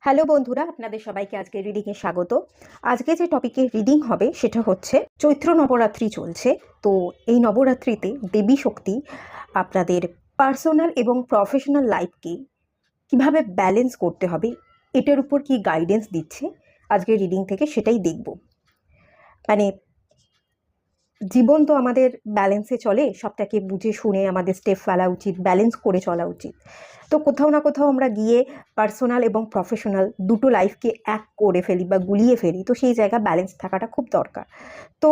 Hello বন্ধুরা, আপনাদের সবাইকে আজকে রিডিংয়ে স্বাগত। আজকে যে টপিকে রিডিং হবে সেটা হচ্ছে চৈত্র নবরাত্রি চলছে। তো এই নবরাত্রিতে দেবী শক্তি আপনাদের পার্সোনাল এবং প্রফেশনাল লাইফকে কিভাবে ব্যালেন্স করতে হবে, এটার উপর কি গাইডেন্স দিচ্ছে আজকের রিডিং থেকে সেটাই দেখব। মানে জীবন তো আমাদের ব্যালেন্সে চলে, সবটাকে বুঝে শুনে আমাদের স্টেপ ফেলা উচিত, ব্যালেন্স করে চলা উচিত। তো কোথাও না কোথাও আমরা গিয়ে পার্সোনাল এবং প্রফেশনাল দুটো লাইফকে এক করে ফেলি বা গুলিয়ে ফেলি, তো সেই জায়গা ব্যালেন্স থাকাটা খুব দরকার। তো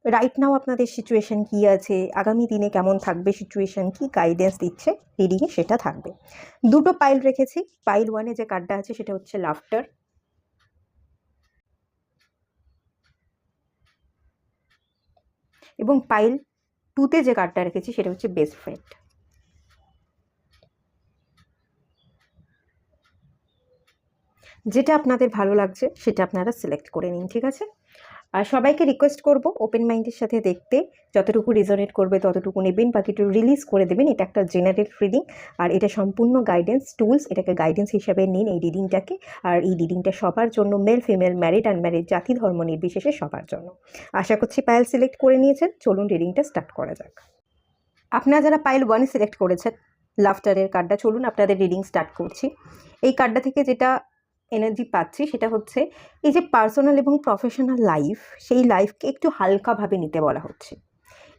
রাইট নাও আপনাদের সিচুয়েশন কী আছে, আগামী দিনে কেমন থাকবে সিচুয়েশন, কি গাইডেন্স দিচ্ছে রিডিংয়ে সেটা থাকবে। দুটো পাইল রেখেছি। পাইল ওয়ানে যে কার্ডটা আছে সেটা হচ্ছে লাফটার, এবং পাইল টুতে যে কার্ডটা রেখেছি সেটা হচ্ছে বেস্ট ফ্রেন্ড। যেটা আপনাদের ভালো লাগছে সেটা আপনারা সিলেক্ট করে নিন, ঠিক আছে? আর সবাইকে রিকোয়েস্ট করব ওপেন মাইন্ডের সাথে দেখতে, যতটুকু রেজনেট করবে ততটুকু নেবেন, বাকিটা রিলিজ করে দেবেন। এটা একটা জেনারেল রিডিং আর এটা সম্পূর্ণ গাইডেন্স টুলস, এটাকে গাইডেন্স হিসাবে নিন এই রিডিংটাকে। আর এই রিডিংটা সবার জন্য, মেল ফিমেল, ম্যারিড আনম্যারিড, জাতি ধর্ম নির্বিশেষে সবার জন্য। আশা করছি পাইল সিলেক্ট করে নিয়েছেন। চলুন রিডিংটা স্টার্ট করা যাক। আপনারা যারা পাইল ওয়ান সিলেক্ট করেছেন লাফটারের কার্ডটা, চলুন আপনাদের রিডিং স্টার্ট করছি। এই কার্ডটা থেকে যেটা এনার্জি পাচ্ছি সেটা হচ্ছে এই যে পার্সোনাল এবং প্রফেশনাল লাইফ, সেই লাইফকে একটু হালকাভাবে নিতে বলা হচ্ছে,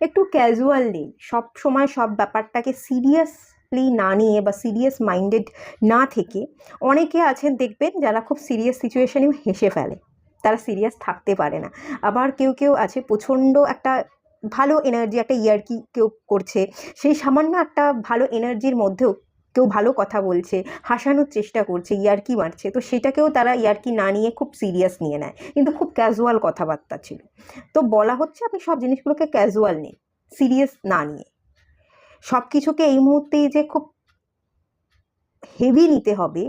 একটু ক্যাজুয়াল নিন। সব সময় সব ব্যাপারটাকে সিরিয়াসলি না নিয়ে বা সিরিয়াস মাইন্ডেড না থেকে, অনেকে আছেন দেখবেন যারা খুব সিরিয়াস সিচুয়েশনেও হেসে ফেলে, তারা সিরিয়াস থাকতে পারে না। আবার কেউ কেউ আছে প্রচণ্ড একটা ভালো এনার্জি, একটা ইয়ার্কি কেউ করছে, সেই সামান্য একটা ভালো এনার্জির মধ্যেও কেউ ভালো কথা বলছে, হাসানোর চেষ্টা করছে, ইয়ার্কি মারছে, তো সেটাকেও তারা ইয়ার্কি না নিয়ে খুব সিরিয়াস নিয়ে নেয়, কিন্তু খুব ক্যাজুয়াল কথাবার্তা ছিল। তো বলা হচ্ছে আপনি সব জিনিসগুলোকে ক্যাজুয়াল নিন, সিরিয়াস না নিয়ে। সব কিছুকে এই মুহূর্তেই যে খুব হেভি নিতে হবে,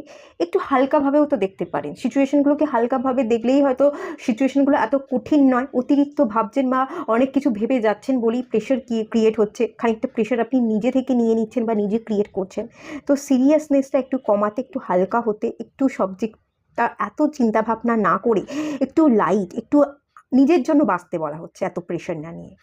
একটু হালকাভাবেও তো দেখতে পারেন। সিচুয়েশনগুলোকে হালকাভাবে দেখলেই হয়তো সিচুয়েশনগুলো এত কঠিন নয়। অতিরিক্ত ভাবছেন বা অনেক কিছু ভেবে যাচ্ছেন বলেই প্রেশার ক্রিয়েট হচ্ছে, খানিকটা প্রেশার আপনি নিজে থেকে নিয়ে নিচ্ছেন বা নিজে ক্রিয়েট করছেন। তো সিরিয়াসনেসটা একটু কমাতে, একটু হালকা হতে, একটু সাবজেক্টটা এত চিন্তাভাবনা না করে একটু লাইট, একটু নিজের জন্য বাঁচতে বলা হচ্ছে, এত প্রেশার না নিয়ে।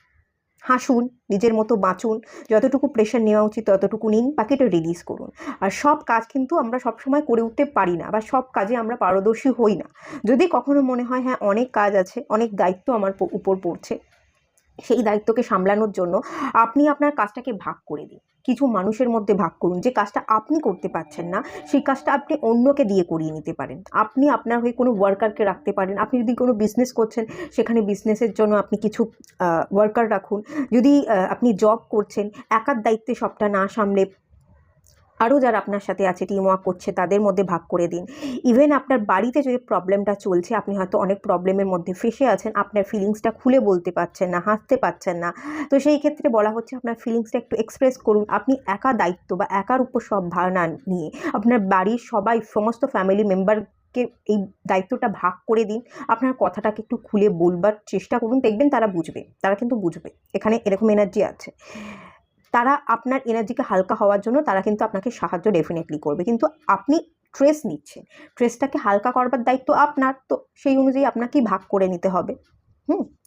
হাসুন, নিজের মতো বাঁচুন, যতটুকু প্রেশার নেওয়া উচিত ততটুকু নিন, বাকিটা রিলিজ করুন। আর সব কাজ কিন্তু আমরা সবসময় করে উঠতে পারি না, বা সব কাজে আমরা পারদর্শী হই না। যদি কখনো মনে হয় হ্যাঁ অনেক কাজ আছে, অনেক দায়িত্ব আমার উপর পড়ছে, সেই দায়িত্বকে সামলানোর জন্য আপনি আপনার কাজটাকে ভাগ করে দিন, কিছু মানুষের মধ্যে ভাগ করুন। যে কাজটা আপনি করতে পারছেন না সেই কাজটা আপনি অন্যকে দিয়ে করিয়ে নিতে পারেন। আপনি আপনার হয়ে কোনো ওয়ার্কারকে রাখতে পারেন। আপনি যদি কোনো বিজনেস করছেন সেখানে বিজনেসের জন্য আপনি কিছু ওয়ার্কার রাখুন। যদি আপনি জব করছেন, একার দায়িত্বে সবটা না সামলে আরও যারা আপনার সাথে আছে, টিম ওয়ার্ক করছে, তাদের মধ্যে ভাগ করে দিন। ইভেন আপনার বাড়িতে যদি প্রবলেমটা চলছে, আপনি হয়তো অনেক প্রবলেমের মধ্যে ফেসে আছেন, আপনার ফিলিংসটা খুলে বলতে পারছেন না, হাসতে পারছেন না, তো সেই ক্ষেত্রে বলা হচ্ছে আপনার ফিলিংসটা একটু এক্সপ্রেস করুন। আপনি একা দায়িত্ব বা একার উপর সব ভাবনা নিয়ে আপনার বাড়ির সবাই, সমস্ত ফ্যামিলি মেম্বারকে এই দায়িত্বটা ভাগ করে দিন। আপনার কথাটাকে একটু খুলে বলবার চেষ্টা করুন, দেখবেন তারা বুঝবে, তারা কিন্তু বুঝবে। এখানে এরকম এনার্জি আছে, তারা আপনার এনার্জিকে হালকা হওয়ার জন্য তারা কিন্তু আপনাকে সাহায্য ডেফিনেটলি করবে। কিন্তু আপনি স্ট্রেস নিচ্ছেন, স্ট্রেসটাকে হালকা করবার দায়িত্ব আপনার, তো সেই অনুযায়ী আপনাকেই ভাগ করে নিতে হবে।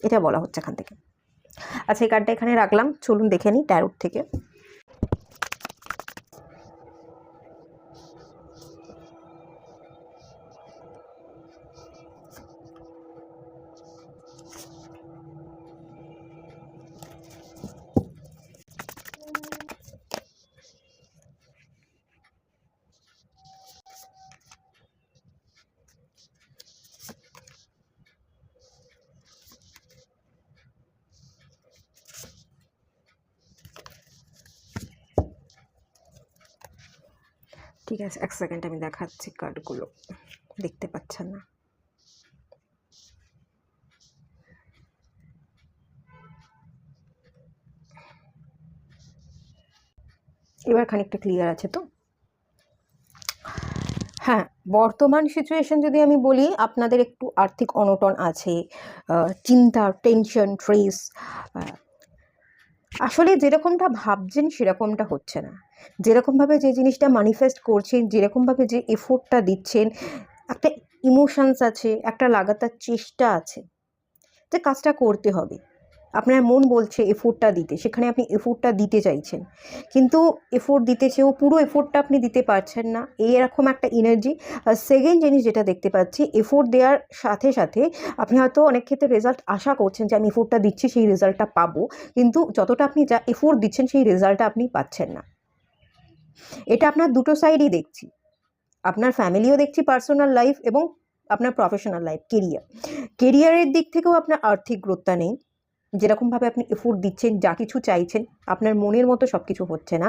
এটা বলা হচ্ছে এখান থেকে। আচ্ছা, এই কার্ডটা এখানে রাখলাম, চলুন দেখে নিই ট্যারোট থেকে। ঠিক আছে, এক সেকেন্ড আমি দেখাচ্ছি কার্ডগুলো, দেখতে পাচ্ছেন না। এবার খানিকটা ক্লিয়ার আছে তো? হ্যাঁ, বর্তমান সিচুয়েশন যদি আমি বলি, আপনাদের একটু আর্থিক অনটন আছে, চিন্তা, টেনশন, স্ট্রেস। আসলে যেরকমটা ভাবছেন সেরকমটা হচ্ছে না। যেরকমভাবে যে জিনিসটা ম্যানিফেস্ট করছেন, যেরকমভাবে যে এফোর্টটা দিচ্ছেন, একটা ইমোশনস আছে, একটা লাগাতার চেষ্টা আছে যে কাজটা করতে হবে। আপনার মন বলছে এফোর্টটা দিতে, সেখানে আপনি এফোর্টটা দিতে চাইছেন, কিন্তু এফোর্ট দিতে চেয়েও পুরো এফোর্টটা আপনি দিতে পারছেন না, এরকম একটা এনার্জি। আর সেকেন্ড জিনিস যেটা দেখতে পাচ্ছি, এফোর্ট দেওয়ার সাথে সাথে আপনি হয়তো অনেক ক্ষেত্রে রেজাল্ট আশা করছেন যে আমি এফোর্টটা দিচ্ছি সেই রেজাল্টটা পাবো, কিন্তু যতটা আপনি যা এফোর্ট দিচ্ছেন সেই রেজাল্টটা আপনি পাচ্ছেন না। এটা আপনার দুটো সাইডই দেখছি, আপনার ফ্যামিলিও দেখছি, পার্সোনাল লাইফ এবং আপনার প্রফেশনাল লাইফ, কেরিয়ারের দিক থেকেও আপনার আর্থিক গ্রোথটা নেই, যেরকমভাবে আপনি এফোর্ট দিচ্ছেন, যা কিছু চাইছেন আপনার মনের মতো সব কিছু হচ্ছে না।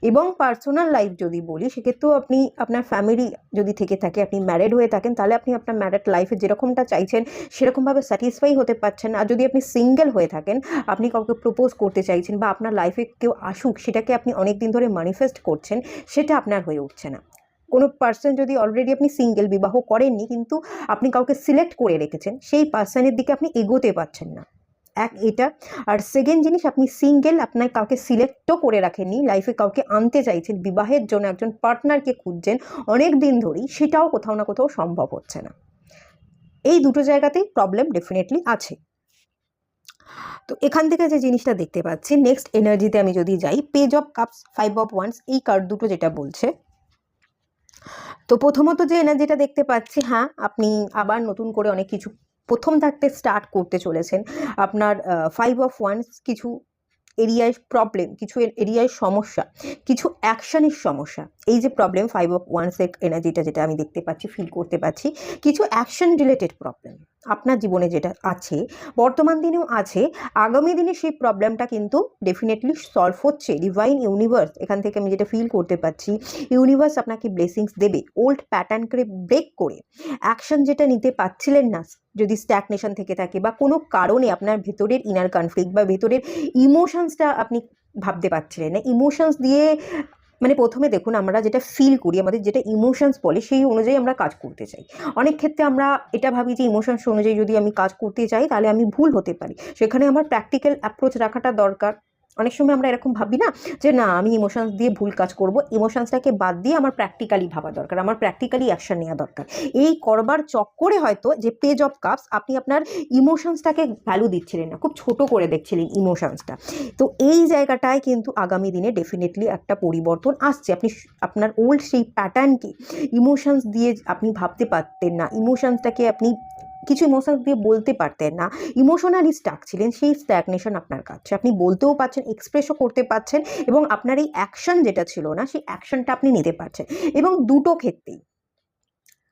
এবং পার্সোনাল লাইফ যদি বলি, সেক্ষেত্রেও আপনি আপনার ফ্যামিলি যদি থেকে থাকে, আপনি ম্যারিড হয়ে থাকেন, তাহলে আপনি আপনার ম্যারিড লাইফে যেরকমটা চাইছেন সেরকমভাবে স্যাটিসফাই হতে পারছেন না। আর যদি আপনি সিঙ্গেল হয়ে থাকেন, আপনি কাউকে প্রপোজ করতে চাইছেন বা আপনার লাইফে কেউ আসুক, সেটাকে আপনি অনেক দিন ধরে ম্যানিফেস্ট করছেন, সেটা আপনার হয়ে উঠছে না। কোনো পার্সন যদি অলরেডি আপনি সিঙ্গেল, বিবাহ করেননি, কিন্তু আপনি কাউকে সিলেক্ট করে রেখেছেন, সেই পার্সনের দিকে আপনি এগোতে পারছেন না, এটা। আর সেকেন্ড জিনিস, আপনি সিঙ্গেল, আপনার কাউকে সিলেক্টও করে রাখেননি, লাইফে কাউকে আনতে চাইছেন, বিবাহের জন্য একজন পার্টনারকে খুঁজছেন অনেক দিন ধরেই, সেটাও কোথাও না কোথাও সম্ভব হচ্ছে না। এই দুটো জায়গাতেই প্রবলেম ডেফিনেটলি আছে। তো এখান থেকে যে জিনিসটা দেখতে পাচ্ছি, নেক্সট এনার্জিতে আমি যদি যাই, page of cups, 5 of wands, এই কার্ড দুটো যেটা বলছে, তো প্রথমত যে এনার্জিটা দেখতে পাচ্ছি, হ্যাঁ আপনি আবার নতুন করে অনেক কিছু প্রথম থাকতে স্টার্ট করতে চলেছেন। আপনার 5 অফ ওয়ান্স কিছু এরিয়ায় প্রবলেম, কিছু এরিয়ায় সমস্যা, কিছু অ্যাকশনের সমস্যা। এই যে প্রবলেম, 5 অফ ওয়ান্সের এনার্জিটা যেটা আমি দেখতে পাচ্ছি, ফিল করতে পাচ্ছি, কিছু অ্যাকশন রিলেটেড প্রবলেম আপনার জীবনে যেটা আছে, বর্তমান দিনেও আছে, আগামী দিনে সেই প্রবলেমটা কিন্তু ডেফিনেটলি সলভ হচ্ছে। ডিভাইন ইউনিভার্স, এখান থেকে আমি যেটা ফিল করতে পারছি, ইউনিভার্স আপনাকে ব্লেসিংস দেবে, ওল্ড প্যাটার্নকে ব্রেক করে অ্যাকশন যেটা নিতে পারছিলেন না, যদি স্ট্যাগনেশন থেকে থাকে বা কোনো কারণে আপনার ভেতরের ইনার কনফ্লিক্ট বা ভেতরের ইমোশনসটা আপনি ভাবতে পারছিলেন না, ইমোশনস দিয়ে মানে প্রথমে দেখুন, আমরা যেটা ফিল করি, আমাদের যেটা ইমোশনস বলে, সেই অনুযায়ী আমরা কাজ করতে চাই। অনেক ক্ষেত্রে আমরা এটা ভাবি যে ইমোশনস অনুযায়ী যদি আমি কাজ করতে চাই তাহলে আমি ভুল হতে পারি, সেখানে আমার প্র্যাকটিক্যাল অ্যাপ্রোচ রাখাটা দরকার। অনেক সময় আমরা এরকম ভাবি না যে না আমি ইমোশনস দিয়ে ভুল কাজ করব, ইমোশনসটাকে বাদ দিয়ে আমার প্র্যাকটিক্যালি ভাবা দরকার, আমার প্র্যাকটিক্যালি অ্যাকশন নেওয়া দরকার। এই করবার চক্করে হয়তো যে পেজ অফ কাপস, আপনি আপনার ইমোশনসটাকে ভ্যালু দিচ্ছিলেন না, খুব ছোট করে দেখছিলেন ইমোশনসটা। তো এই জায়গাটায় কিন্তু আগামী দিনে ডেফিনেটলি একটা পরিবর্তন আসছে। আপনি আপনার ওল্ড সেই প্যাটার্নকে ইমোশনস দিয়ে আপনি ভাবতে পারতেন না, ইমোশনসটাকে আপনি কিছু ইমোশনস দিয়ে বলতে পারতেন না, ইমোশনালি স্টাক ছিলেন, সেই স্ট্যাগনেশন আপনার কাছে, আপনি বলতেও পারছেন, এক্সপ্রেসও করতে পারছেন, এবং আপনার এই অ্যাকশন যেটা ছিল না, সেই অ্যাকশনটা আপনি নিতে পারছেন। এবং দুটো ক্ষেত্রেই,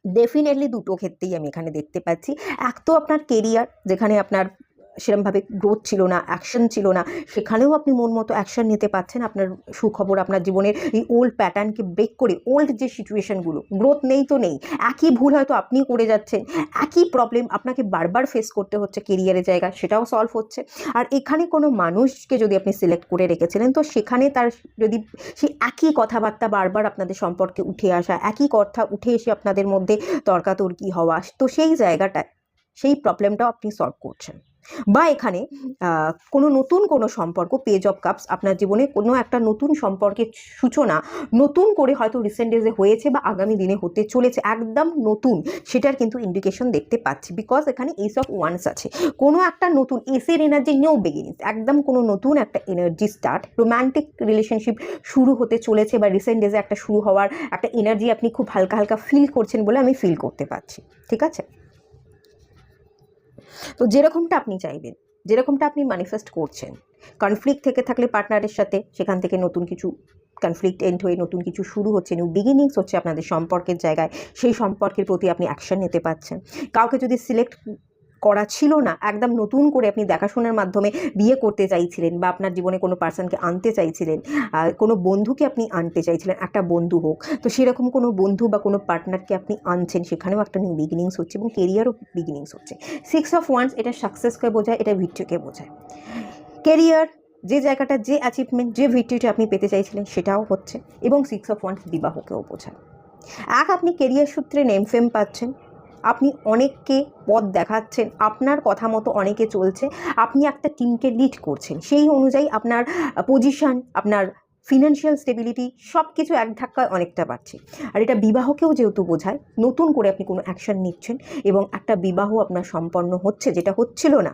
ডেফিনেটলি দুটো ক্ষেত্রেই আমি এখানে দেখতে পাচ্ছি, এক তো আপনার কেরিয়ার, যেখানে আপনার সেরকমভাবে গ্রোথ ছিল না, অ্যাকশন ছিল না, সেখানেও আপনি মন মতো অ্যাকশন নিতে পারছেন। আপনার সুখবর, আপনার জীবনের এই ওল্ড প্যাটার্নকে ব্রেক করে, ওল্ড যে সিচুয়েশনগুলো, গ্রোথ নেই তো নেই, একই ভুল হয়তো আপনিও করে যাচ্ছেন, একই প্রবলেম আপনাকে বারবার ফেস করতে হচ্ছে কেরিয়ারের জায়গায়, সেটাও সলভ হচ্ছে। আর এখানে কোনো মানুষকে যদি আপনি সিলেক্ট করে রেখেছিলেন, তো সেখানে তার যদি সেই একই কথাবার্তা বারবার আপনাদের সম্পর্কে উঠে আসা, একই কথা উঠে এসে আপনাদের মধ্যে তর্কাতর্কি হওয়া, তো সেই জায়গাটায় সেই প্রবলেমটাও আপনি সলভ করছেন। বা এখানে কোনো নতুন কোনো সম্পর্ক, পেজ অফ কাপস, আপনার জীবনে কোনো একটা নতুন সম্পর্কের সূচনা নতুন করে হয়তো রিসেন্ট ডেজে হয়েছে বা আগামী দিনে হতে চলেছে, একদম নতুন, সেটার কিন্তু ইন্ডিকেশন দেখতে পাচ্ছি। বিকজ এখানে এস অফ ওয়ান্স আছে, কোনো একটা নতুন, এসের এনার্জি, নিউ বিগিনিংস, একদম কোনো নতুন একটা এনার্জি স্টার্ট, রোম্যান্টিক রিলেশনশিপ শুরু হতে চলেছে বা রিসেন্ট ডেজে একটা শুরু হওয়ার একটা এনার্জি আপনি খুব হালকা হালকা ফিল করছেন বলে আমি ফিল করতে পারছি। ঠিক আছে, তো যেরকমটা আপনি চাইবেন, যেরকমটা আপনি ম্যানিফেস্ট করছেন, কনফ্লিক্ট থেকে থাকলে পার্টনারের সাথে, সেখান থেকে নতুন কিছু কনফ্লিক্ট এন্ড হয়ে নতুন কিছু শুরু হচ্ছে, নিউ বিগিনিংস হচ্ছে আপনাদের সম্পর্কের জায়গায়, সেই সম্পর্কের প্রতি আপনি অ্যাকশন নিতে পারছেন। কাউকে যদি সিলেক্ট করা ছিল না, একদম নতুন করে আপনি দেখাশোনার মাধ্যমে বিয়ে করতে চাইছিলেন, বা আপনার জীবনে কোনো পার্সনকে আনতে চাইছিলেন, কোনো বন্ধুকে আপনি আনতে চাইছিলেন, একটা বন্ধু হোক, তো সেরকম কোনো বন্ধু বা কোনো পার্টনারকে আপনি আনছেন, সেখানেও একটা নিউ বিগিনিংস হচ্ছে এবং কেরিয়ারও বিগিনিংস হচ্ছে। 6 অফ ওয়ান্স, এটা সাকসেসকে বোঝায়, এটা ভিক্টরিকে বোঝায়। কেরিয়ার, যে জায়গাটা, যে অ্যাচিভমেন্ট, যে ভিক্টরিটা আপনি পেতে চাইছিলেন সেটাও হচ্ছে, এবং 6 অফ ওয়ান্স বিবাহকেও বোঝায়। আপনি কেরিয়ার সূত্রে নেম ফেম পাচ্ছেন, আপনি অনেককে পথ দেখাচ্ছেন, আপনার কথা মতো অনেকে চলছে, আপনি একটা টিমকে লিড করছেন, সেই অনুযায়ী আপনার পজিশন, আপনার ফিনান্সিয়াল স্টেবিলিটি সব কিছু এক ধাক্কায় অনেকটা বাড়ছে। আর এটা বিবাহকেও যেহেতু বোঝায়, নতুন করে আপনি কোনো অ্যাকশান নিচ্ছেন এবং একটা বিবাহ আপনার সম্পন্ন হচ্ছে, যেটা হচ্ছিল না।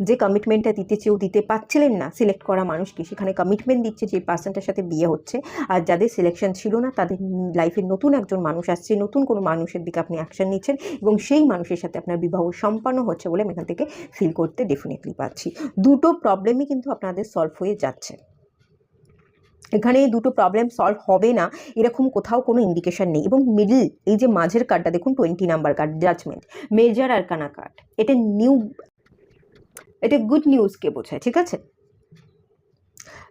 যে কমিটমেন্টটা দিতে চেয়েও দিতে পারছিলেন না সিলেক্ট করা মানুষকে, সেখানে কমিটমেন্ট দিচ্ছে যে পার্সনটার সাথে বিয়ে হচ্ছে। আর যাদের সিলেকশন ছিল না তাদের লাইফে নতুন একজন মানুষ আসছে, নতুন কোনো মানুষের দিকে আপনি অ্যাকশান নিচ্ছেন এবং সেই মানুষের সাথে আপনার বিবাহ সম্পন্ন হচ্ছে বলে আমি এখান থেকে ফিল করতে ডেফিনেটলি পাচ্ছি। দুটো প্রবলেমই কিন্তু আপনাদের সলভ হয়ে যাচ্ছে। এখানে দুটো প্রবলেম সলভ হবে না এরকম কোথাও কোনো ইন্ডিকেশন নেই। এবং মিডল এই যে মাঝের কার্ডটা দেখুন, 20 number card, judgement, major arcana card, এটা গুড নিউজকে বোঝায়, ঠিক আছে।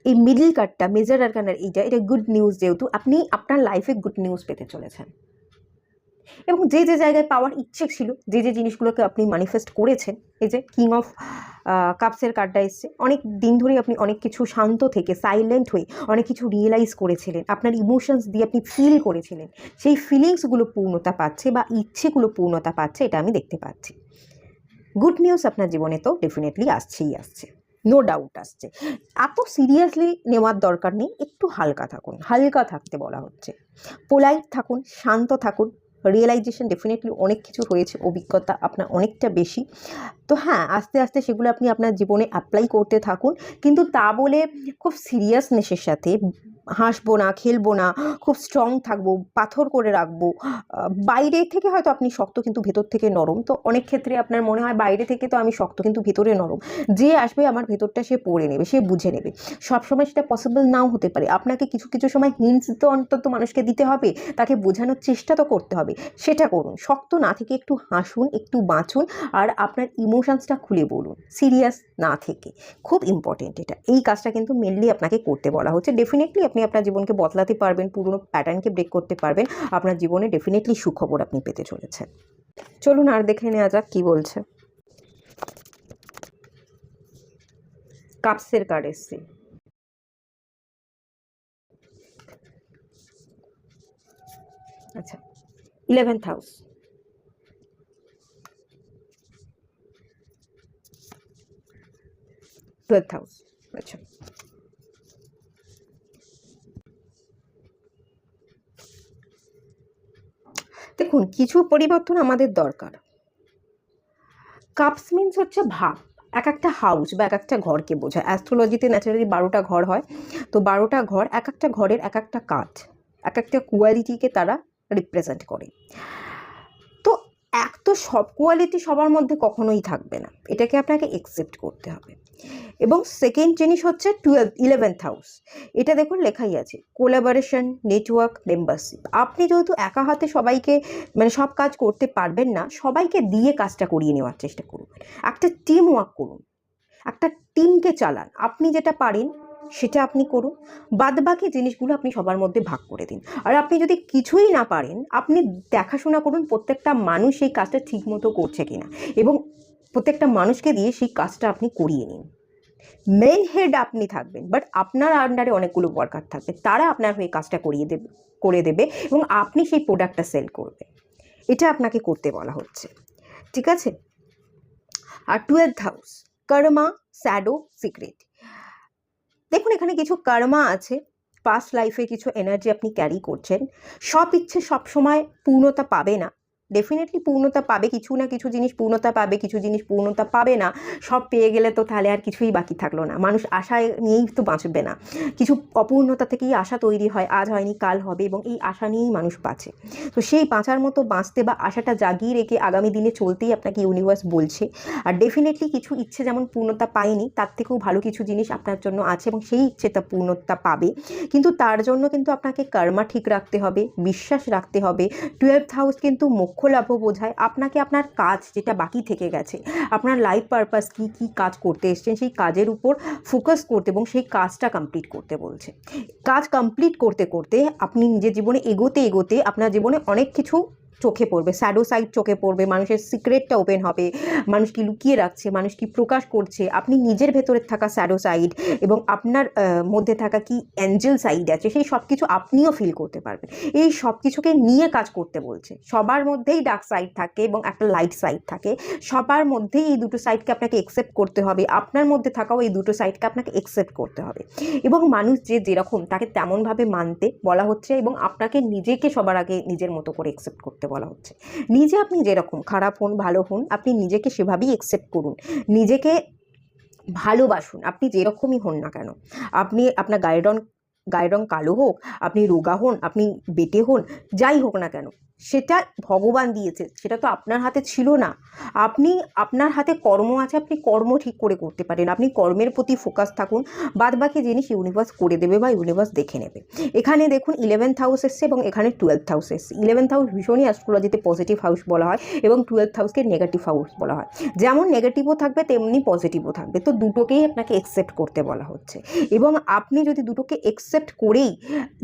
এই মিডল কার্ডটা মেজর আরকানার এটা গুড নিউজ, যেহেতু আপনি আপনার লাইফে গুড নিউজ পেতে চলেছেন এবং যে যে জায়গায় পাওয়ার ইচ্ছে ছিল, যে যে জিনিসগুলোকে আপনি ম্যানিফেস্ট করেছেন, এই যে কিং অফ কাপসের কার্ডটা এসছে, অনেক দিন ধরেই আপনি অনেক কিছু শান্ত থেকে সাইলেন্ট হয়ে অনেক কিছু রিয়েলাইজ করেছিলেন, আপনার ইমোশনস দিয়ে আপনি ফিল করেছিলেন, সেই ফিলিংসগুলো পূর্ণতা পাচ্ছে বা ইচ্ছেগুলো পূর্ণতা পাচ্ছে, এটা আমি দেখতে পাচ্ছি। গুড নিউজ আপনার জীবনে তো ডেফিনেটলি আসছে, নো ডাউট আসছে। এত সিরিয়াসলি নেওয়ার দরকার নেই, একটু হালকা থাকুন, হালকা থাকতে বলা হচ্ছে, পোলাইট থাকুন, শান্ত থাকুন। রিয়েলাইজেশন ডেফিনেটলি অনেক কিছু হয়েছে, অভিজ্ঞতা আপনার অনেকটা বেশি। তো হ্যাঁ, আস্তে আস্তে সেগুলো আপনি আপনার জীবনে অ্যাপ্লাই করতে থাকুন, কিন্তু তা বলে খুব সিরিয়াসনেসের সাথে হাসবো না, খেলবো না, খুব স্ট্রং থাকবো, পাথর করে রাখবো। বাইরে থেকে হয়তো আপনি শক্ত কিন্তু ভেতর থেকে নরম, তো অনেক ক্ষেত্রে আপনার মনে হয় বাইরে থেকে তো আমি শক্ত কিন্তু ভেতরে নরম, যে আসবে আমার ভেতরটা সে পড়ে নেবে, সে বুঝে নেবে। সবসময় সেটা পসিবল নাও হতে পারে, আপনাকে কিছু কিছু সময় হিন্টস তো অন্তত মানুষকে দিতে হবে, তাকে বোঝানোর চেষ্টা তো করতে হবে, সেটা করুন। শক্ত না থেকে একটু হাসুন, একটু বাঁচুন, আর আপনার ইমোশনসটা খুলে বলুন, সিরিয়াস না থেকে। খুব ইম্পর্টেন্ট এটা, এই কাজটা কিন্তু মেনলি আপনাকে করতে বলা হচ্ছে। ডেফিনেটলি আপনি আপনার জীবনকে বদলাতে পারবেন, পুরনো প্যাটার্নকে ব্রেক করতে পারবেন, আপনার জীবনে ডেফিনেটলি সুখবর আপনি পেতে চলেছেন। চলুন আর দেখে নেওয়া যাক কি বলছে। কাপসের কার্ড এসছে, আচ্ছা 11th হাউস, 12th হাউস, আচ্ছা দেখুন, কিছু পরিবর্তন আমাদের দরকার। কাপস মিন্স হচ্ছে ভাব, এক একটা হাউস বা এক একটা ঘরকে বোঝায়। অ্যাস্ট্রোলজিতে ন্যাচারালি 12টা ঘর হয়, তো 12টা ঘর এক একটা ঘরের এক একটা কাজ, এক একটা কোয়ালিটিকে তারা রিপ্রেজেন্ট করে। তো এক তো সব কোয়ালিটি সবার মধ্যে কখনোই থাকবে না, এটাকে আপনাকে একসেপ্ট করতে হবে। এবং সেকেন্ড জিনিস হচ্ছে 11th হাউস, এটা দেখুন লেখাই আছে কোলাবোরেশন, নেটওয়ার্ক, মেম্বারশিপ। আপনি যেহেতু একা হাতে সবাইকে মানে সব কাজ করতে পারবেন না, সবাইকে দিয়ে কাজটা করিয়ে নেওয়ার চেষ্টা করুন, একটা টিম ওয়ার্ক করুন, একটা টিমকে চালান। আপনি যেটা পারেন সেটা আপনি করুন, বাদবাকি জিনিসগুলো আপনি সবার মধ্যে ভাগ করে দিন। আর আপনি যদি কিছুই না পারেন, আপনি দেখাশোনা করুন প্রত্যেকটা মানুষ সেই কাজটা ঠিকমতো করছে কিনা, এবং প্রত্যেকটা মানুষকে দিয়ে সেই কাজটা আপনি করিয়ে নিন। মেইন হেড আপনি থাকবেন, বাট আপনার আন্ডারে অনেকগুলো ওয়ার্কার থাকবে, তারা আপনার হয়ে কাজটা করে দেবে এবং আপনি সেই প্রোডাক্টটা সেল করবেন। এটা আপনাকে করতে বলা হচ্ছে, ঠিক আছে। আর 12th হাউস, কর্মা, শ্যাডো, সিক্রেট। দেখুন এখানে কিছু কর্মা আছে, পাস্ট লাইফে কিছু এনার্জি আপনি ক্যারি করছেন। সব ইচ্ছে সবসময় পূর্ণতা পাবে না, ডেফিনেটলি পূর্ণতা পাবে, কিছু না কিছু জিনিস পূর্ণতা পাবে, কিছু জিনিস পূর্ণতা পাবে না। সব পেয়ে গেলে তো তাহলে আর কিছুই বাকি থাকলো না, মানুষ আশায় নিয়েই তো বাঁচবে না। কিছু অপূর্ণতা থেকেই আশা তৈরি হয়, আজ হয়নি কাল হবে, এবং এই আশা নিয়েই মানুষ বাঁচে। তো সেই বাঁচার মতো বাঁচতে বা আশাটা জাগিয়ে রেখে আগামী দিনে চলতেই আপনাকে ইউনিভার্স বলছে। আর ডেফিনেটলি কিছু ইচ্ছে যেমন পূর্ণতা পায়নি, তার থেকেও ভালো কিছু জিনিস আপনার জন্য আছে এবং সেই ইচ্ছেটা পূর্ণতা পাবে। কিন্তু তার জন্য কিন্তু আপনাকে কর্মা ঠিক রাখতে হবে, বিশ্বাস রাখতে হবে। 12th হাউস কিন্তু মোক্ষ লাভও বোঝায়। আপনাকে আপনার কাজ যেটা বাকি থেকে গেছে, আপনার লাইফ পারপাস কী কী কাজ করতে এসছেন, সেই কাজের উপর ফোকাস করতে এবং সেই কাজটা কমপ্লিট করতে বলছে। কাজ কমপ্লিট করতে করতে আপনি নিজের জীবনে এগোতে এগোতে আপনার জীবনে অনেক কিছু চোখে পড়বে, শ্যাডো সাইড চোখে পড়বে, মানুষের সিক্রেটটা ওপেন হবে, মানুষ কি লুকিয়ে রাখছে, মানুষ কি প্রকাশ করছে, আপনি নিজের ভেতরে থাকা শ্যাডো সাইড এবং আপনার মধ্যে থাকা কি অ্যাঞ্জেল সাইড আছে, সেই সব কিছু আপনিও ফিল করতে পারবেন। এই সব কিছুকে নিয়ে কাজ করতে বলছে। সবার মধ্যেই ডার্ক সাইড থাকে এবং একটা লাইট সাইড থাকে, সবার মধ্যেই এই দুটো সাইডকে আপনাকে একসেপ্ট করতে হবে, আপনার মধ্যে থাকাও এই দুটো সাইডকে আপনাকে একসেপ্ট করতে হবে। এবং মানুষ যে যেরকম তাকে তেমনভাবে মানতে বলা হচ্ছে এবং আপনাকে নিজেকে সবার আগে নিজের মতো করে একসেপ্ট করতে বলা হচ্ছে। নিজে আপনি যেরকম, খারাপ হন ভালো হন, আপনি নিজেকে সেভাবেই একসেপ্ট করুন, নিজেকে ভালোবাসুন, আপনি যেরকমই হন না কেন। আপনি আপনার গায়ের রং কালো হোক, আপনি রোগা হন, আপনি বেটে হন, যাই হোক না কেন, সেটা ভগবান দিয়েছে, সেটা তো আপনার হাতে ছিল না। আপনার হাতে কর্ম আছে, আপনি কর্ম ঠিক করে করতে পারেন, আপনি কর্মের প্রতি ফোকাস থাকুন, বাদবাকি জিনিস ইউনিভার্স করে দেবে বা ইউনিভার্স দেখে নেবে। এখানে দেখুন 11th হাউস এসছে এবং এখানে 12th হাউস এসছে। 11th হাউস ভীষণই অ্যাস্ট্রোলজিতে পজিটিভ হাউস বলা হয় এবং 12th হাউসকে নেগেটিভ হাউস বলা হয়। যেমন নেগেটিভও থাকবে তেমনি পজিটিভও থাকবে, তো দুটোকেই আপনাকে একসেপ্ট করতে বলা হচ্ছে। এবং আপনি যদি দুটোকে একসেপ্ট করেই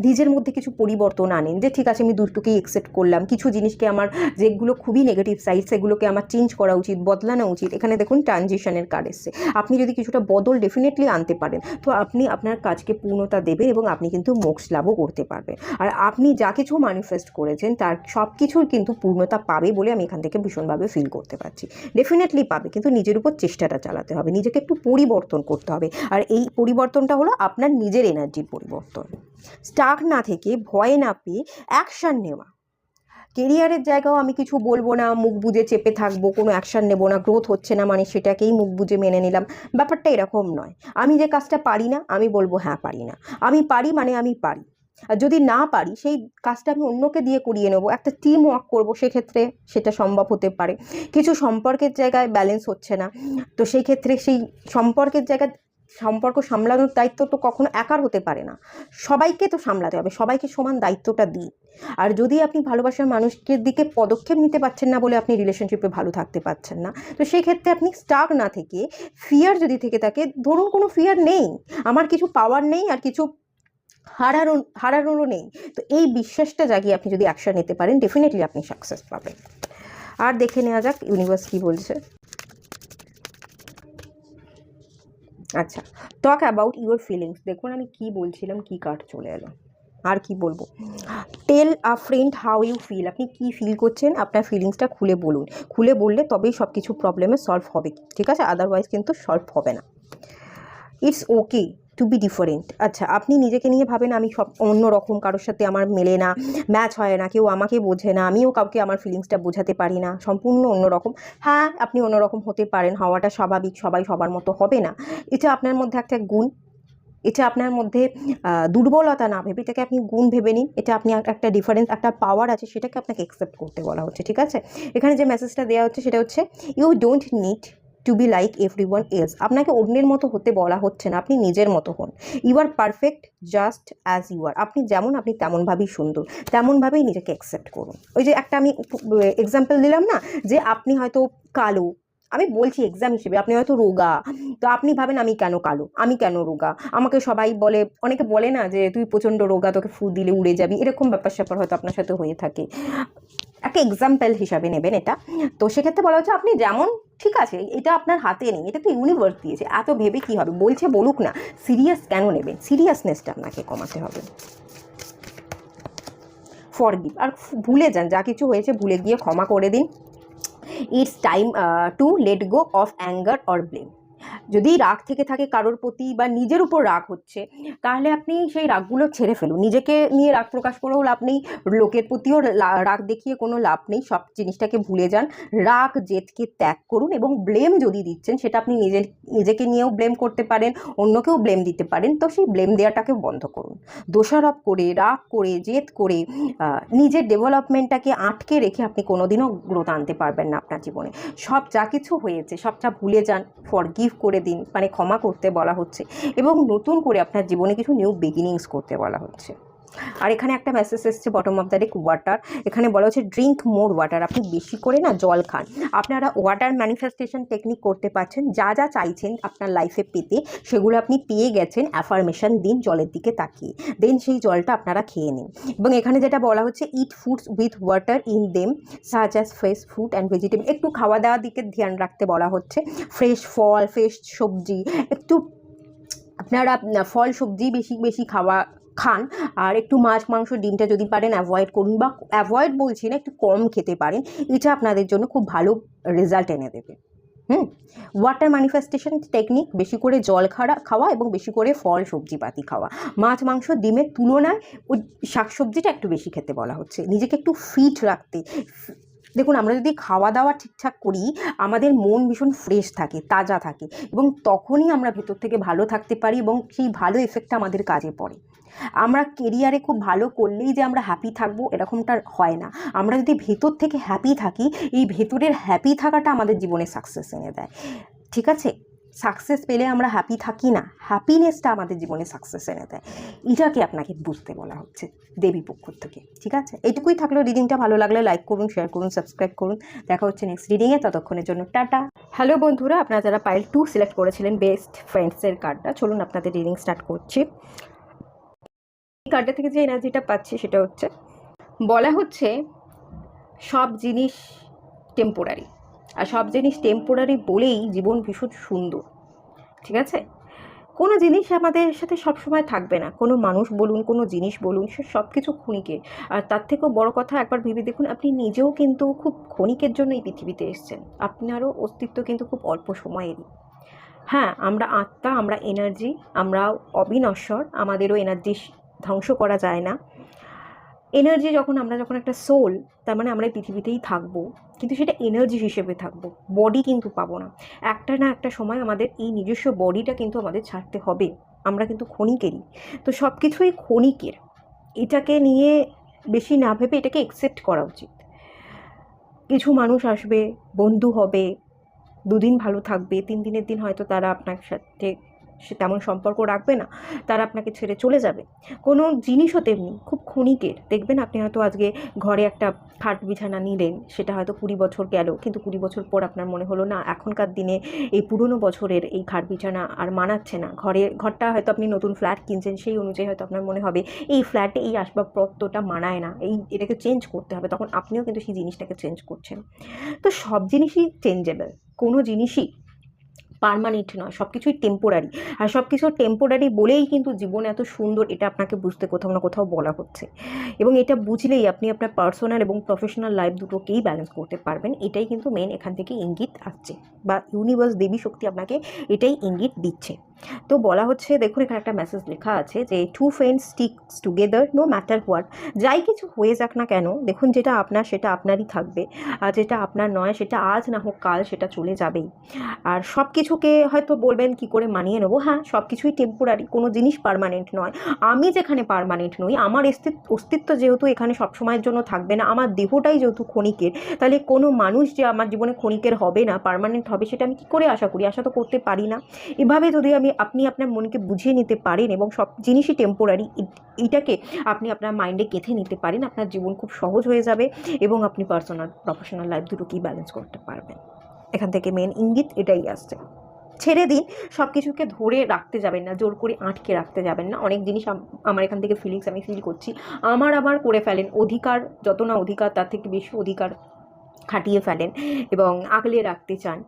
নিজের মধ্যে কিছু পরিবর্তন আনেন, যে ঠিক আছে আমি দুটোকেই একসেপ্ট করলাম, কিছু জিনিসকে আমার যেগুলো খুবই নেগেটিভ সাইড সেগুলোকে আমার চেঞ্জ করা উচিত, বদলানো উচিত, এখানে দেখুন ট্রানজিশনের কার্ড এসছে। আপনি যদি কিছুটা বদল ডেফিনেটলি আনতে পারেন, তো আপনি আপনার কাজকে পূর্ণতা দেবেন এবং আপনি কিন্তু মোক্ষ লাভও করতে পারবেন। আর আপনি যা কিছু ম্যানিফেস্ট করেছেন তার সব কিছুর কিন্তু পূর্ণতা পাবে বলে আমি এখান থেকে ভীষণভাবে ফিল করতে পারছি। ডেফিনেটলি পাবে, কিন্তু নিজের উপর চেষ্টাটা চালাতে হবে, নিজেকে একটু পরিবর্তন করতে হবে। আর এই পরিবর্তনটা হলো আপনার নিজের এনার্জির পরিবর্তন। স্টাক না থেকে, ভয় না পেয়ে অ্যাকশান নেওয়া। কেরিয়ারের জায়গাও আমি কিছু বলবো না, মুখ বুজে চেপে থাকবো, কোনো অ্যাকশান নেবো না, গ্রোথ হচ্ছে না মানে সেটাকেই মুখ বুজে মেনে নিলাম, ব্যাপারটা এরকম নয়। আমি যে কাজটা পারি না আমি বলবো হ্যাঁ পারি না, আমি পারি মানে আমি পারি। আর যদি না পারি সেই কাজটা আমি অন্যকে দিয়ে করিয়ে নেবো, একটা টিম ওয়ার্ক করবো, সেক্ষেত্রে সেটা সম্ভব হতে পারে। কিছু সম্পর্কের জায়গায় ব্যালেন্স হচ্ছে না, তো সেই ক্ষেত্রে সেই সম্পর্কের জায়গায় সম্পর্ক সামলানোর দায়িত্ব তো কখনো একার হতে পারে না, সবাইকে তো সামলাতে হবে, সবাইকে সমান দায়িত্বটা দিই। আর যদি আপনি ভালোবাসার মানুষকে দিকে পদক্ষেপ নিতে পারছেন না বলে আপনি রিলেশনশিপে ভালো থাকতে পারছেন না, তো সেই ক্ষেত্রে আপনি স্টাক না থেকে, ফিয়ার যদি থেকে থাকে, ধরুন কোনো ফিয়ার নেই, আমার কিছু পাওয়ার নেই আর কিছু হারানোরও নেই, তো এই বিশ্বাসটা জাগিয়ে আপনি যদি অ্যাকশন নিতে পারেন, ডেফিনেটলি আপনি সাকসেস পাবেন। আর দেখে নেওয়া যাক ইউনিভার্স কী বলছে। আচ্ছা, টক অ্যাবাউট ইউর ফিলিংস। দেখুন আমি কি বলছিলাম, কি কার্ড চলে এলো, আর কি বলবো। Tell a friend how you feel. আপনি কি ফিল করছেন, আপনার ফিলিংসটা খুলে বলুন, খুলে বললে তবেই সব কিছু প্রবলেমে সলভ হবে, ঠিক আছে, আদারওয়াইজ কিন্তু সলভ হবে না। It's okay to be different. আচ্ছা, আপনি নিজেকে নিয়ে ভাবেন আমি সব অন্য রকম, কারোর সাথে আমার মেলে না, ম্যাচ হয় না, কেউ আমাকে বোঝে না, আমিও কাউকে আমার ফিলিংসটা বোঝাতে পারি না, সম্পূর্ণ অন্যরকম। হ্যাঁ, আপনি অন্যরকম হতে পারেন, হওয়াটা স্বাভাবিক, সবাই সবার মতো হবে না, এটা আপনার মধ্যে একটা গুণ, এটা আপনার মধ্যে দুর্বলতা না ভেবে এটাকে আপনি গুণ ভেবে নিন, এটা আপনি একটা ডিফারেন্স, একটা পাওয়ার আছে, সেটাকে আপনাকে অ্যাকসেপ্ট করতে বলা হচ্ছে, ঠিক আছে। এখানে যে মেসেজটা দেওয়া হচ্ছে সেটা হচ্ছে you don't need to be like everyone else. আপনাকে অন্যের মতো হতে বলা হচ্ছে না, আপনি নিজের মতো হন। You are perfect just as you are. আপনি যেমন, আপনি তেমনভাবেই সুন্দর, তেমনভাবেই নিজেকে অ্যাকসেপ্ট করুন। ওই যে একটা আমি এক্সাম্পল দিলাম না, যে আপনি হয়তো কালো, আমি বলছি এক্সাম হিসেবে, আপনি হয়তো রোগা, তো আপনি ভাবেন আমি কেন কালো, আমি কেন রোগা, আমাকে সবাই বলে, অনেকে বলে না যে তুই প্রচণ্ড রোগা, তোকে ফু দিলে উড়ে যাবি, এরকম ব্যাপার স্যাপার হয়তো আপনার সাথে হয়ে থাকে, একটা এক্সাম্পল হিসাবে নেবেন এটা। তো সেক্ষেত্রে বলা হচ্ছে আপনি যেমন, ঠিক আছে, এটা আপনার হাতে নেই, এটা তো ইউনিভার্স দিয়েছে, এত ভেবে কী হবে, বলছে বলুক না, সিরিয়াস কেন নেবেন, সিরিয়াসনেসটা আপনাকে কমাতে হবে। ফরগিভ, আর ভুলে যান, যা কিছু হয়েছে ভুলে গিয়ে ক্ষমা করে দিন। It's time to let go of anger or blame. যদি রাগ থেকে থাকে কারোর প্রতি বা নিজের উপর রাগ হচ্ছে, তাহলে আপনি সেই রাগগুলো ছেড়ে ফেলুন। নিজেকে নিয়ে রাগ প্রকাশ করেও লাভ নেই, লোকের প্রতিও রাগ দেখিয়ে কোনো লাভ নেই, সব জিনিসটাকে ভুলে যান, রাগ জেদকে ত্যাগ করুন। এবং ব্লেম যদি দিচ্ছেন সেটা আপনি নিজেকে নিয়েও ব্লেম করতে পারেন, অন্যকেও ব্লেম দিতে পারেন, তো সেই ব্লেম দেওয়াটাকে বন্ধ করুন। দোষারোপ করে, রাগ করে, জেদ করে নিজের ডেভেলপমেন্টটাকে আটকে রেখে আপনি কোনোদিনও গ্রোথ আনতে পারবেন না আপনার জীবনে। সব যা কিছু হয়েছে সবটা ভুলে যান, ফরগিভ করে দিন, মানে ক্ষমা করতে বলা হচ্ছে, এবং নতুন করে আপনার জীবনে কিছু নিউ বিগিনিংস করতে বলা হচ্ছে। আর এখানে একটা মেসেজ এসছে bottom of the deck water. এখানে বলা হচ্ছে ড্রিঙ্ক মোর ওয়াটার, আপনি বেশি করে না জল খান। আপনারা ওয়াটার ম্যানিফেস্টেশন টেকনিক করতে পারছেন, যা যা চাইছেন আপনার লাইফে পেতে সেগুলো আপনি পেয়ে গেছেন। অ্যাফার্মেশন দিন জলের দিকে তাকিয়ে, দেন সেই জলটা আপনারা খেয়ে নিন। এবং এখানে যেটা বলা হচ্ছে eat foods with water in them such as fresh fruit and vegetable, একটু খাওয়া দাওয়ার দিকে ধ্যান রাখতে বলা হচ্ছে। ফ্রেশ ফল, ফ্রেশ সবজি, একটু আপনারা ফল সবজি বেশি বেশি খান। আর একটু মাছ মাংস ডিমটা যদি পারেন অ্যাভয়েড করুন, বা অ্যাভয়েড বলছি না, একটু কম খেতে পারেন। এটা আপনাদের জন্য খুব ভালো রেজাল্ট এনে দেবে। ওয়াটার ম্যানিফেস্টেশন টেকনিক, বেশি করে জল খাওয়া এবং বেশি করে ফল সবজিপাতি খাওয়া। মাছ মাংস ডিমের তুলনায় ওই শাকসবজিটা একটু বেশি খেতে বলা হচ্ছে, নিজেকে একটু ফিট রাখতে। দেখুন, আমরা যদি খাওয়া দাওয়া ঠিকঠাক করি আমাদের মন ভীষণ ফ্রেশ থাকে, তাজা থাকে, এবং তখনই আমরা ভেতর থেকে ভালো থাকতে পারি এবং সেই ভালো এফেক্টটা আমাদের কাজে পড়ে। আমরা কেরিয়ারে খুব ভালো করলেই যে আমরা হ্যাপি থাকবো এরকমটা হয় না। আমরা যদি ভেতর থেকে হ্যাপি থাকি, এই ভেতরের হ্যাপি থাকাটা আমাদের জীবনে সাকসেস এনে দেয়। ঠিক আছে, সাকসেস পেলে আমরা হ্যাপি থাকি না, হ্যাপিনেসটা আমাদের জীবনে সাকসেস এনে দেয়। এটাকে আপনাকে বুঝতে বলা হচ্ছে দেবী পক্ষ থেকে। ঠিক আছে, এইটুকুই থাকলো। রিডিংটা ভালো লাগলে লাইক করুন, শেয়ার করুন, সাবস্ক্রাইব করুন। দেখা হচ্ছে নেক্সট রিডিংয়ে, ততক্ষণের জন্য টাটা। হ্যালো বন্ধুরা, আপনারা যারা পাইল 2 সিলেক্ট করেছিলেন বেস্ট ফ্রেন্ডসের কার্ডটা, চলুন আপনাদের রিডিং স্টার্ট করছি। এই কার্ডটা থেকে যে এনার্জিটা পাচ্ছি সেটা হচ্ছে, বলা হচ্ছে সব জিনিস টেম্পোরারি, আর সব জিনিস টেম্পোরারি বলেই জীবন ভীষণ সুন্দর। ঠিক আছে, কোনো জিনিস আমাদের সাথে সবসময় থাকবে না, কোনো মানুষ বলুন, কোনো জিনিস বলুন, সে সব কিছু ক্ষণিকের। আর তার থেকেও বড় কথা, একবার ভেবে দেখুন, আপনি নিজেও কিন্তু খুব ক্ষণিকের জন্য এই পৃথিবীতে এসেছেন। আপনারও অস্তিত্ব কিন্তু খুব অল্প সময়েরই। হ্যাঁ, আমরা আত্মা, আমরা এনার্জি, আমরা অবিনশ্বর, আমাদেরও এনার্জি ধ্বংস করা যায় না। এনার্জি আমরা যখন একটা সোল, তার মানে আমরা এই পৃথিবীতেই থাকবো, কিন্তু সেটা এনার্জি হিসেবে থাকবো, বডি কিন্তু পাবো না। একটা না একটা সময় আমাদের এই নিজস্ব বডিটা কিন্তু আমাদের ছাড়তে হবে। আমরা কিন্তু ক্ষণিকেরই, তো সব কিছুই ক্ষণিকের। এটাকে নিয়ে বেশি না ভেবে এটাকে অ্যাকসেপ্ট করা উচিত। কিছু মানুষ আসবে, বন্ধু হবে, 2 দিন ভালো থাকবে, 3 দিনের দিন হয়তো তারা আপনার সাথে সে তেমন সম্পর্ক রাখবে না, তারা আপনাকে ছেড়ে চলে যাবে। কোনো জিনিসও তেমনি খুব ক্ষণিকের। দেখবেন আপনি হয়তো আজকে ঘরে একটা খাট বিছানা নিলেন, সেটা হয়তো 20 বছর গেল, কিন্তু 20 বছর পর আপনার মনে হলো না এখনকার দিনে এই পুরনো বছরের এই খাট বিছানা আর মানাচ্ছে না। ঘরটা হয়তো আপনি নতুন ফ্ল্যাট কিনছেন, সেই অনুযায়ী হয়তো আপনার মনে হবে এই ফ্ল্যাটে এই আসবাবপত্রটা মানায় না, এটাকে চেঞ্জ করতে হবে। তখন আপনিও কিন্তু সেই জিনিসটাকে চেঞ্জ করছেন। তো সব জিনিসই চেঞ্জেবল, কোনো জিনিসই পার্মানেন্ট নয়, সব কিছুই টেম্পোরারি। আর সব কিছু টেম্পোরারি বলেই কিন্তু জীবন এত সুন্দর, এটা আপনাকে বুঝতে কোথাও না কোথাও বলা হচ্ছে। এবং এটা বুঝলেই আপনি আপনার পার্সোনাল এবং প্রফেশনাল লাইফ দুটোকেই ব্যালেন্স করতে পারবেন। এটাই কিন্তু মেন এখান থেকে ইঙ্গিত আসছে, বা ইউনিভার্স, দেবী শক্তি আপনাকে এটাই ইঙ্গিত দিচ্ছে। তো বলা হচ্ছে, দেখুন এখানে একটা মেসেজ লেখা আছে যে 2 friends sticks together no matter what. যাই কিছু হয়ে যাক না কেন, দেখুন যেটা আপনার সেটা আপনারই থাকবে, আর যেটা আপনার নয় সেটা আজ না হোক কাল সেটা চলে যাবেই। আর সব কিছুকে হয়তো বলবেন কি করে মানিয়ে নেবো, হ্যাঁ সব কিছুই টেম্পোরারি, কোনো জিনিস পার্মানেন্ট নয়। আমি যেখানে পার্মানেন্ট নই, আমার অস্তিত্ব যেহেতু এখানে সবসময়ের জন্য থাকবে না, আমার দেহটাই যেহেতু ক্ষণিকের, তাহলে কোনো মানুষ যে আমার জীবনে ক্ষণিকের হবে না, পার্মানেন্ট হবে, সেটা আমি কী করে আশা করি? আশা তো করতে পারি না। এভাবে যদি আপনি আপনার মনকে বুঝিয়ে নিতে পারেন এবং সব জিনিসই টেম্পোরারি, এইটাকে আপনি আপনার মাইন্ডে গেঁথে নিতে পারেন, আপনার জীবন খুব সহজ হয়ে যাবে এবং আপনি পার্সোনাল প্রফেশনাল লাইফ দুটোকেই ব্যালেন্স করতে পারবেন। এখান থেকে মেন ইঙ্গিত এটাই আসছে। ছেড়ে দিন, সব কিছুকে ধরে রাখতে যাবেন না, জোর করে আটকে রাখতে যাবেন না। অনেক জিনিস আমার এখান থেকে ফিলিংস আমি ফিল করছি, আবার করে ফেলেন। অধিকার যত না অধিকার, তার থেকে বেশি অধিকার খাটিয়ে ফেলেন এবং আগলে রাখতে চান।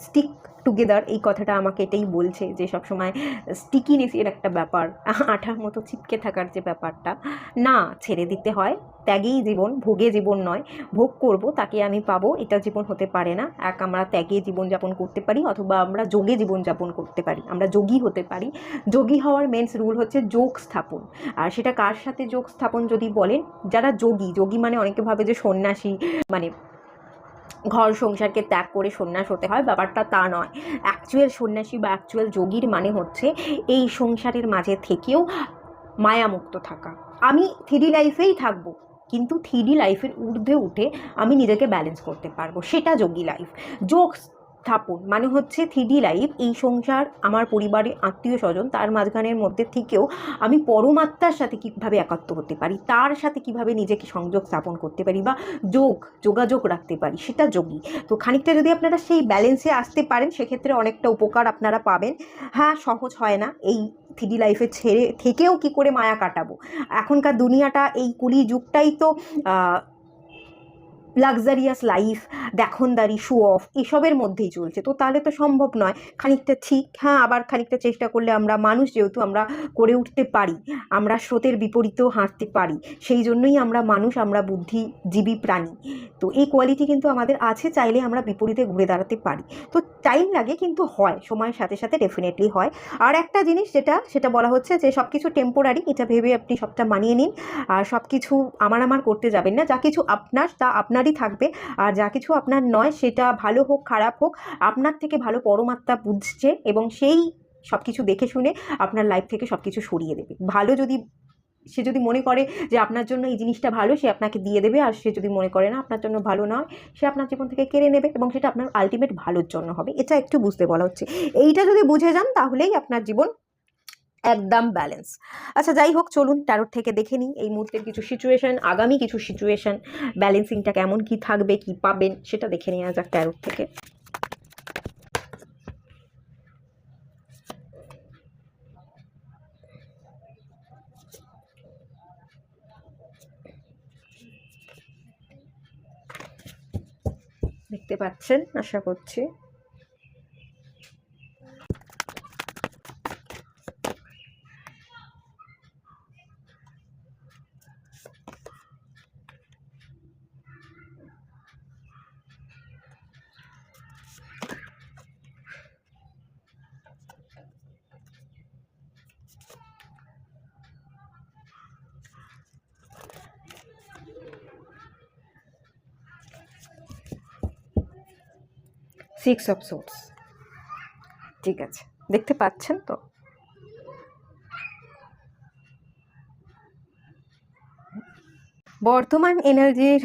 স্টিক টুগেদার, এই কথাটা আমাকে এটাই বলছে যে সবসময় স্টিকিনেসের একটা ব্যাপার, আঠার মতো চিপকে থাকার যে ব্যাপারটা, না, ছেড়ে দিতে হয়। ত্যাগেই জীবন, ভোগে জীবন নয়। ভোগ করব তাকে আমি পাবো, এটা জীবন হতে পারে না। আমরা ত্যাগে জীবনযাপন করতে পারি, অথবা আমরা যোগে জীবনযাপন করতে পারি, আমরা যোগী হতে পারি। যোগী হওয়ার মেন্স রুল হচ্ছে যোগ স্থাপন। আর সেটা কার সাথে যোগ স্থাপন যদি বলেন, যারা যোগী মানে অনেকে ভাবে যে সন্ন্যাসী মানে ঘর সংসারকে ত্যাগ করে সন্ন্যাস হতে হয়, ব্যাপারটা তা নয়। অ্যাকচুয়াল সন্ন্যাসী বা অ্যাকচুয়াল যোগীর মানে হচ্ছে এই সংসারের মাঝে থেকেও মায়ামুক্ত থাকা। আমি 3D লাইফেই থাকবো, কিন্তু 3D লাইফের ঊর্ধ্বে উঠে আমি নিজেকে ব্যালেন্স করতে পারবো, সেটা যোগী লাইফ। যোগ স্থাপন মানে হচ্ছে 3D লাইফ, এই সংসার, আমার পরিবারের আত্মীয় স্বজন, তার মাঝখানের মধ্যে থেকেও আমি পরমাত্মার সাথে কীভাবে একাত্ম হতে পারি, তার সাথে কিভাবে নিজেকে সংযোগ স্থাপন করতে পারি বা যোগাযোগ রাখতে পারি, সেটা যোগী। তো খানিকটা যদি আপনারা সেই ব্যালেন্সে আসতে পারেন, সেক্ষেত্রে অনেকটা উপকার আপনারা পাবেন। হ্যাঁ, সহজ হয় না, এই 3D লাইফে ছেড়ে থেকেও কি করে মায়া কাটাবো। এখনকার দুনিয়াটা, এই কলি যুগটাই তো লাক্সারিয়াস লাইফ, দেখনদারি, শো অফ, এসবের মধ্যেই চলছে। তো তাহলে তো সম্ভব নয়। খানিকটা ঠিক, হ্যাঁ, আবার খানিকটা চেষ্টা করলে আমরা মানুষ, যেহেতু আমরা করে উঠতে পারি, আমরা স্রোতের বিপরীতেও হাঁটতে পারি, সেই জন্যই আমরা মানুষ, আমরা বুদ্ধিজীবী প্রাণী। তো এই কোয়ালিটি কিন্তু আমাদের আছে, চাইলে আমরা বিপরীতে ঘুরে দাঁড়াতে পারি। তো টাইম লাগে, কিন্তু হয়, সময়ের সাথে সাথে ডেফিনেটলি হয়। আর একটা জিনিস সেটা বলা হচ্ছে যে সব কিছু টেম্পোরারি, এটা ভেবে আপনি সবটা মানিয়ে নিন। আর সব কিছু আমার করতে যাবেন না। যা কিছু আপনার, তা আপনারই থাকবে। আর যা কিছু আপনার নয়, সেটা ভালো হোক খারাপ হোক, আপনার থেকে ভালো পরমাত্মা বুঝছে, এবং সেই সব কিছু দেখে শুনে আপনার লাইফ থেকে সব কিছু সরিয়ে দেবে। ভালো যদি সে যদি মনে করে যে আপনার জন্য এই জিনিসটা ভালো, সে আপনাকে দিয়ে দেবে। আর সে যদি মনে করে না আপনার জন্য ভালো নয়, সে আপনার জীবন থেকে কেড়ে নেবে, এবং সেটা আপনার আলটিমেট ভালোর জন্য হবে। এটা একটু বুঝতে বলা হচ্ছে। এইটা যদি বুঝে যান, তাহলেই আপনার জীবন একদম ব্যালেন্স। আচ্ছা, যাই হোক, চলুন ট্যারোট থেকে দেখে নিই এই মুহূর্তের কিছু সিচুয়েশন, আগামী কিছু সিচুয়েশন, ব্যালেন্সিংটা কেমন, কি থাকবে, কি পাবেন, সেটা দেখে নেওয়া যাক ট্যারোট থেকে। দেখতে পাচ্ছেন আশা করছি। সিক্স অফ সোর্স, ঠিক আছে, দেখতে পাচ্ছেন তো। বর্তমান এনার্জির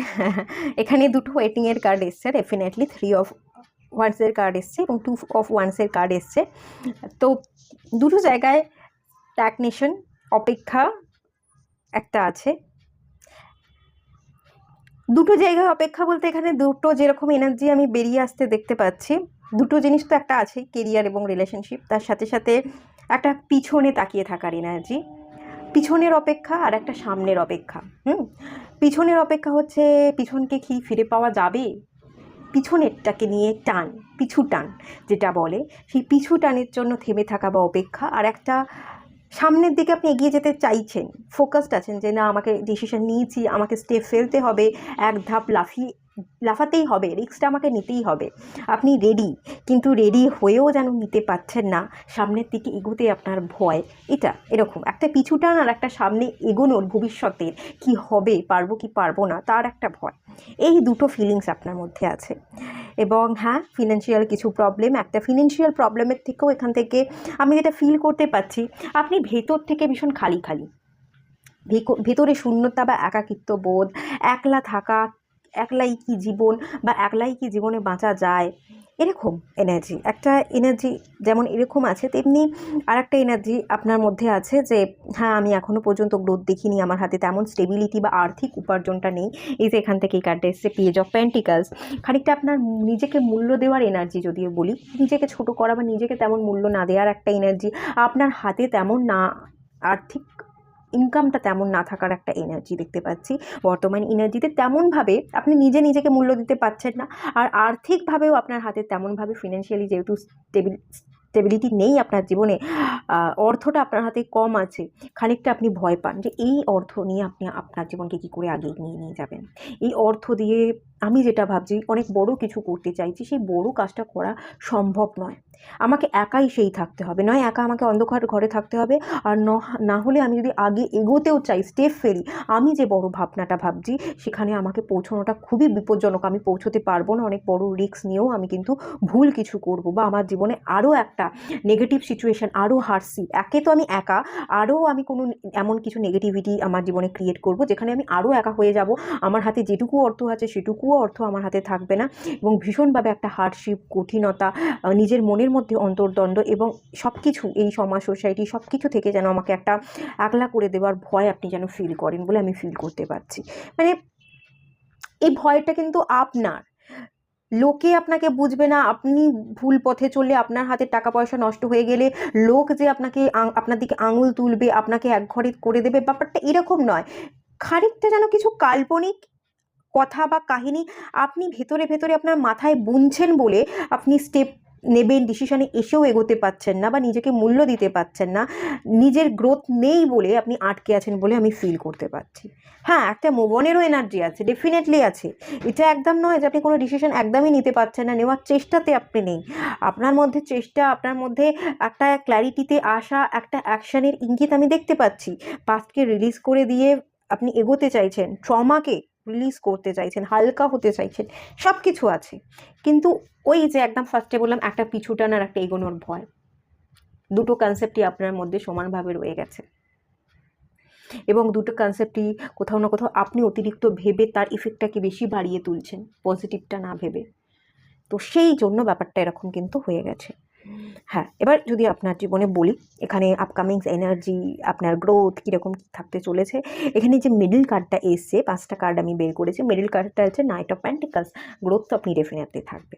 এখানে দুটো ওয়েটিংয়ের কার্ড এসছে, ডেফিনেটলি 3 অফ ওয়ান্সের কার্ড এসছে এবং 2 অফ ওয়ান্সের কার্ড এসছে। তো দুটো জায়গায় স্ট্যাগনেশন, অপেক্ষা একটা আছে। দুটো জায়গায় অপেক্ষা বলতে এখানে দুটো যেরকম এনার্জি আমি বেরিয়ে আসতে দেখতে পাচ্ছি। দুটো জিনিস তো একটা আছে, কেরিয়ার এবং রিলেশনশিপ, তার সাথে সাথে একটা পিছনে তাকিয়ে থাকার এনার্জি। পিছনের অপেক্ষা আর একটা সামনের অপেক্ষা। পিছনের অপেক্ষা হচ্ছে পিছনকে কি ফিরে পাওয়া যাবে, পিছনেরটাকে নিয়ে টান, পিছু টান যেটা বলে, সেই পিছু টানের জন্য থেমে থাকা বা অপেক্ষা। আর একটা সামনের দিকে আপনি এগিয়ে যেতে চাইছেন, ফোকাসড আছেন যে না, আমাকে ডিসিশন নিয়েছি, আমাকে স্টেপ ফেলতে হবে, এক ধাপ লাফাতেই হবে, রিস্কটা আমাকে নিতেই হবে। আপনি রেডি, কিন্তু রেডি হয়েও যেন নিতে পারছেন না, সামনের দিকে এগোতে আপনার ভয়। এটা এরকম একটা পিছুটান আর একটা সামনে এগোনোর, ভবিষ্যতের কি হবে, পারবো কি পারবো না, তার একটা ভয়। এই দুটো ফিলিংস আপনার মধ্যে আছে। এবং হ্যাঁ, ফিনান্সিয়াল কিছু প্রবলেম, একটা ফিনান্সিয়াল প্রবলেমের থেকেও এখান থেকে আমি যেটা ফিল করতে পারছি, আপনি ভেতর থেকে ভীষণ খালি খালি, ভেতরে শূন্যতা বা একাকিত্ব বোধ, একলা থাকা, একলাই কি জীবন বা একলাই কি জীবনে বাঁচা যায়, এরকম এনার্জি। একটা এনার্জি যেমন এরকম আছে, তেমনি আর একটা এনার্জি আপনার মধ্যে আছে যে হ্যাঁ, আমি এখনও পর্যন্ত গ্রোথ দেখিনি, আমার হাতে তেমন স্টেবিলিটি বা আর্থিক উপার্জনটা নেই। এই যে এখান থেকে এই কার্ডটা এসছে, পেজ অফ পেন্টিকলস। খানিকটা আপনার নিজেকে মূল্য দেওয়ার এনার্জি, যদিও বলি, নিজেকে ছোট করা বা নিজেকে তেমন মূল্য না দেওয়ার একটা এনার্জি। আপনার হাতে তেমন না, আর্থিক ইনকামটা তেমন না থাকার একটা এনার্জি দেখতে পাচ্ছি। বর্তমান এনার্জিতে তেমনভাবে আপনি নিজেকে মূল্য দিতে পারছেন না, আর আর্থিকভাবেও আপনার হাতে তেমনভাবে ফিনান্সিয়ালি যেহেতু স্টেবিলিটি নেই আপনার জীবনে, অর্থটা আপনার হাতে কম আছে, খানিকটা আপনি ভয় পান যে এই অর্থ নিয়ে আপনি আপনার জীবনকে কী করে আগে নিয়ে যাবেন। এই অর্থ দিয়ে আমি যেটা ভাবছি, অনেক বড় কিছু করতে চাইছি, সেই বড় কাজটা করা সম্ভব নয়। আমাকে একাই সেই থাকতে হবে, নয় একা আমাকে অন্ধকার ঘরে থাকতে হবে, আর না হলে আমি যদি আগে এগোতেও চাই, স্টেপ ফেলি, আমি যে বড় ভাবনাটা ভাবছি, সেখানে আমাকে পৌঁছানোটা খুবই বিপজ্জনক, আমি পৌঁছতে পারবো না, অনেক বড় রিস্ক নিয়েও আমি কিন্তু ভুল কিছু করব, বা আমার জীবনে আরও একটা নেগেটিভ সিচুয়েশান, আরও হারছি, একে তো আমি একা, আরও আমি কোনো এমন কিছু নেগেটিভিটি আমার জীবনে ক্রিয়েট করব, যেখানে আমি আরও একা হয়ে যাব, আমার হাতে যেটুকু অর্থ আছে সেটুকু একটুও অর্থ আমার হাতে থাকবে না, এবং ভীষণভাবে একটা হার্ডশিপ, কঠিনতা, নিজের মনের মধ্যে অন্তর্দ্বন্দ্ব এবং সব কিছু, এই সমাজ, সোসাইটি সব কিছু থেকে যেন আমাকে একটা একলা করে দেওয়ার ভয় আপনি যেন ফিল করেন বলে আমি ফিল করতে পারছি। মানে এই ভয়টা কিন্তু আপনার, লোকে আপনাকে বুঝবে না, আপনি ভুল পথে চললে, আপনার হাতে টাকা পয়সা নষ্ট হয়ে গেলে লোক যে আপনাকে আপনার দিকে আঙুল তুলবে, আপনাকে একঘরে করে দেবে, ব্যাপারটা এরকম নয়। খানিকটা যেন কিছু কাল্পনিক কথা বা কাহিনী আপনি ভেতরে ভেতরে আপনার মাথায় বুনছেন বলে আপনি স্টেপ নেবেন, ডিসিশনে এসেও এগোতে পারছেন না বা নিজেকে মূল্য দিতে পারছেন না, নিজের গ্রোথ নেই বলে আপনি আটকে আছেন বলে আমি ফিল করতে পারছি। হ্যাঁ, একটা মুভ অনেরও এনার্জি আছে, ডেফিনেটলি আছে। এটা একদম নয় যে আপনি কোনো ডিসিশন একদমই নিতে পারছেন না, নেওয়ার চেষ্টাতে আপনি নেই। আপনার মধ্যে চেষ্টা, আপনার মধ্যে একটা ক্ল্যারিটিতে আসা, একটা অ্যাকশানের ইঙ্গিত আমি দেখতে পাচ্ছি। পাস্টকে রিলিজ করে দিয়ে আপনি এগোতে চাইছেন, ট্রমাকে রিলিজ করতে চাইছেন, হালকা হতে চাইছেন, সব কিছু আছে। কিন্তু ওই যে একদম ফার্স্টে বললাম, একটা পিছু টান আর একটা এগোনোর ভয়, দুটো কনসেপ্টই আপনার মধ্যে সমানভাবে রয়ে গেছে, এবং দুটো কনসেপ্টই কোথাও না কোথাও আপনি অতিরিক্ত ভেবে তার ইফেক্টটাকে বেশি বাড়িয়ে তুলছেন, পজিটিভটা না ভেবে। তো সেই জন্য ব্যাপারটা এরকম কিন্তু হয়ে গেছে। হ্যাঁ, এবার যদি আপনার জীবনে বলি, এখানে আপকামিং এনার্জি, আপনার গ্রোথ কীরকম কী থাকতে চলেছে, এখানে যে মিডল কার্ডটা এসছে, 5টা কার্ড আমি বের করেছি, মিডল কার্ডটা হচ্ছে নাইট অফ পেন্টিকলস। গ্রোথ তো আপনি ডেফিনেটলি থাকবে,